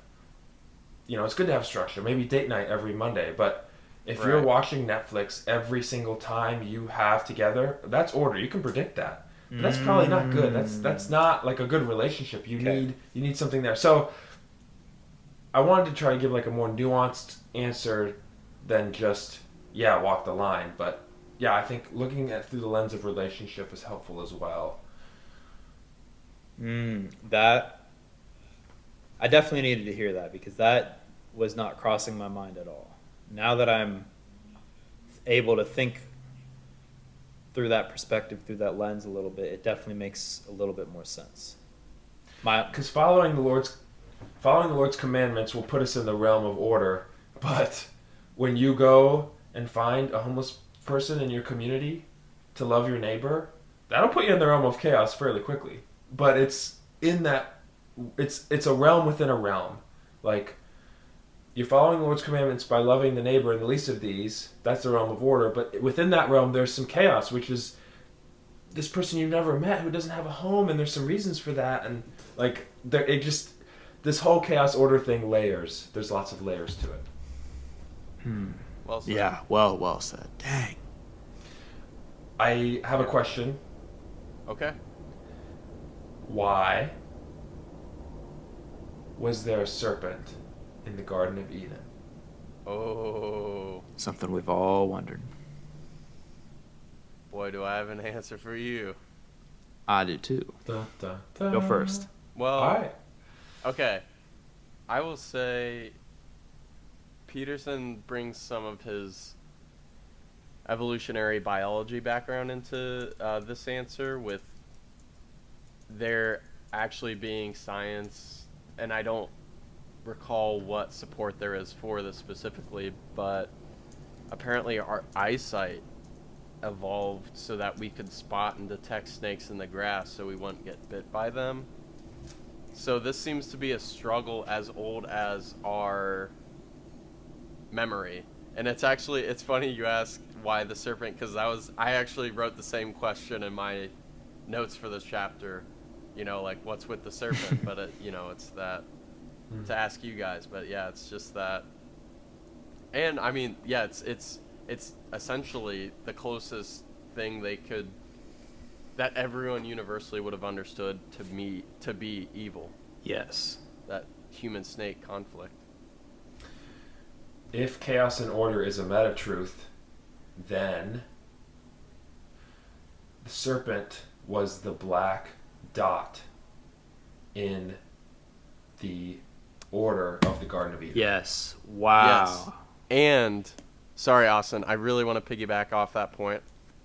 it's good to have structure. Maybe date night every Monday, but if you're watching Netflix every single time you have together, that's order. You can predict that. But that's probably not good. That's not like a good relationship. You need something there. So I wanted to try to give like a more nuanced answer than just walk the line. But yeah, I think looking at through the lens of relationship is helpful as well. That I definitely needed to hear that, because that was not crossing my mind at all. Now that I'm able to think through that perspective, through that lens a little bit, it definitely makes a little bit more sense. Because following the Lord's commandments will put us in the realm of order, but when you go and find a homeless person in your community to love your neighbor, that'll put you in the realm of chaos fairly quickly. But it's in that it's a realm within a realm. Like, you're following the Lord's commandments by loving the neighbor in the least of these. That's the realm of order. But within that realm, there's some chaos, which is this person you've never met who doesn't have a home, and there's some reasons for that. And like, this whole chaos order thing layers. There's lots of layers to it. Well said. Yeah, well said. Dang. I have a question. Okay. Why was there a serpent in the Garden of Eden? Oh. Something we've all wondered. Boy, do I have an answer for you. I do too. Dun, dun, dun. Go first. Well, All right. okay. I will say Peterson brings some of his evolutionary biology background into this answer, with there actually being science, and I don't recall what support there is for this specifically, but apparently our eyesight evolved so that we could spot and detect snakes in the grass so we wouldn't get bit by them. So this seems to be a struggle as old as our memory. And it's funny you ask why the serpent, because I actually wrote the same question in my notes for this chapter, like what's with the serpent, but it's that to ask you guys. But yeah, it's just that. And I mean, yeah, it's essentially the closest thing that everyone universally would have understood to be evil. Yes. That human snake conflict. If chaos and order is a meta truth, then the serpent was the black dot in the order of the Garden of Eden. Yes. Wow. Yes. And sorry, Austin, I really want to piggyback off that point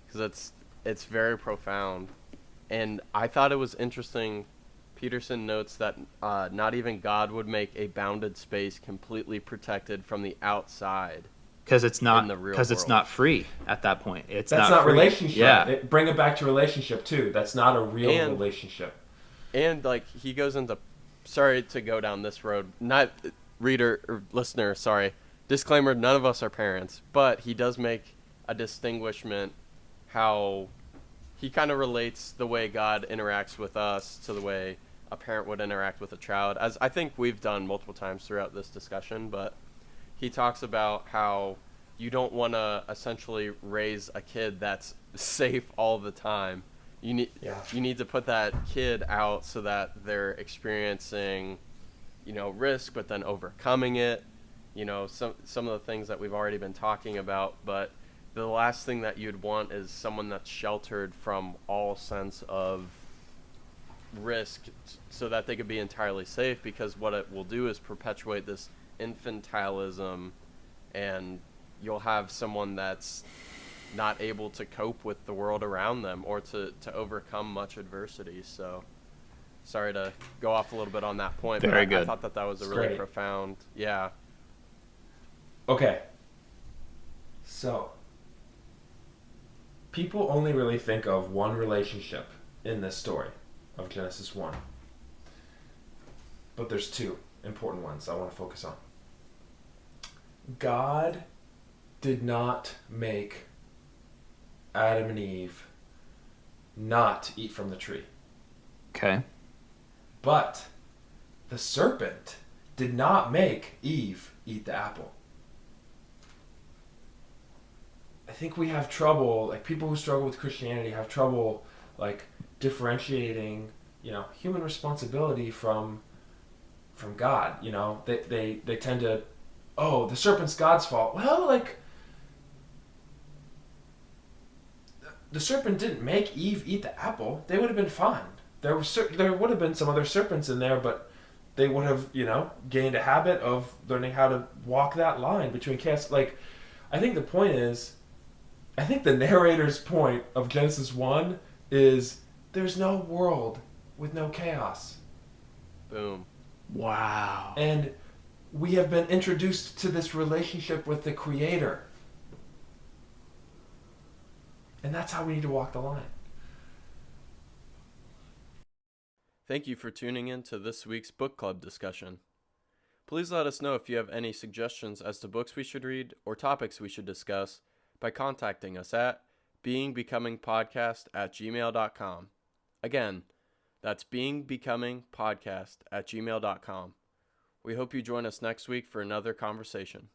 because it's very profound, and I thought it was interesting Peterson notes that not even God would make a bounded space completely protected from the outside. Because it's In the real because it's world. not free at that point. It's That's not free. relationship. Yeah. Bring it back to relationship too. That's not a real And- relationship. And like he goes into, sorry to go down this road, not reader or listener, sorry, disclaimer, none of us are parents, but he does make a distinguishment how he kind of relates the way God interacts with us to the way a parent would interact with a child, as I think we've done multiple times throughout this discussion. But he talks about how you don't want to essentially raise a kid that's safe all the time. You need to put that kid out so that they're experiencing, risk, but then overcoming it. Some of the things that we've already been talking about. But the last thing that you'd want is someone that's sheltered from all sense of risk, so that they could be entirely safe. Because what it will do is perpetuate this infantilism, and you'll have someone that's not able to cope with the world around them or to overcome much adversity. So sorry to go off a little bit on that point, Very but good. I thought that was a It's really great. profound, yeah. Okay. So, people only really think of one relationship in this story of Genesis 1. But there's two important ones I want to focus on. God did not make Adam and Eve not eat from the tree. Okay. But the serpent did not make Eve eat the apple. I think we have trouble, like people who struggle with Christianity have trouble like differentiating, human responsibility from God. They tend to, oh, the serpent's God's fault. Well, like the serpent didn't make Eve eat the apple. They would have been fine. There would have been some other serpents in there, but they would have, gained a habit of learning how to walk that line between chaos. Like, I think the point is, I think the narrator's point of Genesis 1 is there's no world with no chaos. Boom. Wow. And we have been introduced to this relationship with the Creator. And that's how we need to walk the line. Thank you for tuning in to this week's book club discussion. Please let us know if you have any suggestions as to books we should read or topics we should discuss by contacting us at beingbecomingpodcast@gmail.com. Again, that's beingbecomingpodcast@gmail.com. We hope you join us next week for another conversation.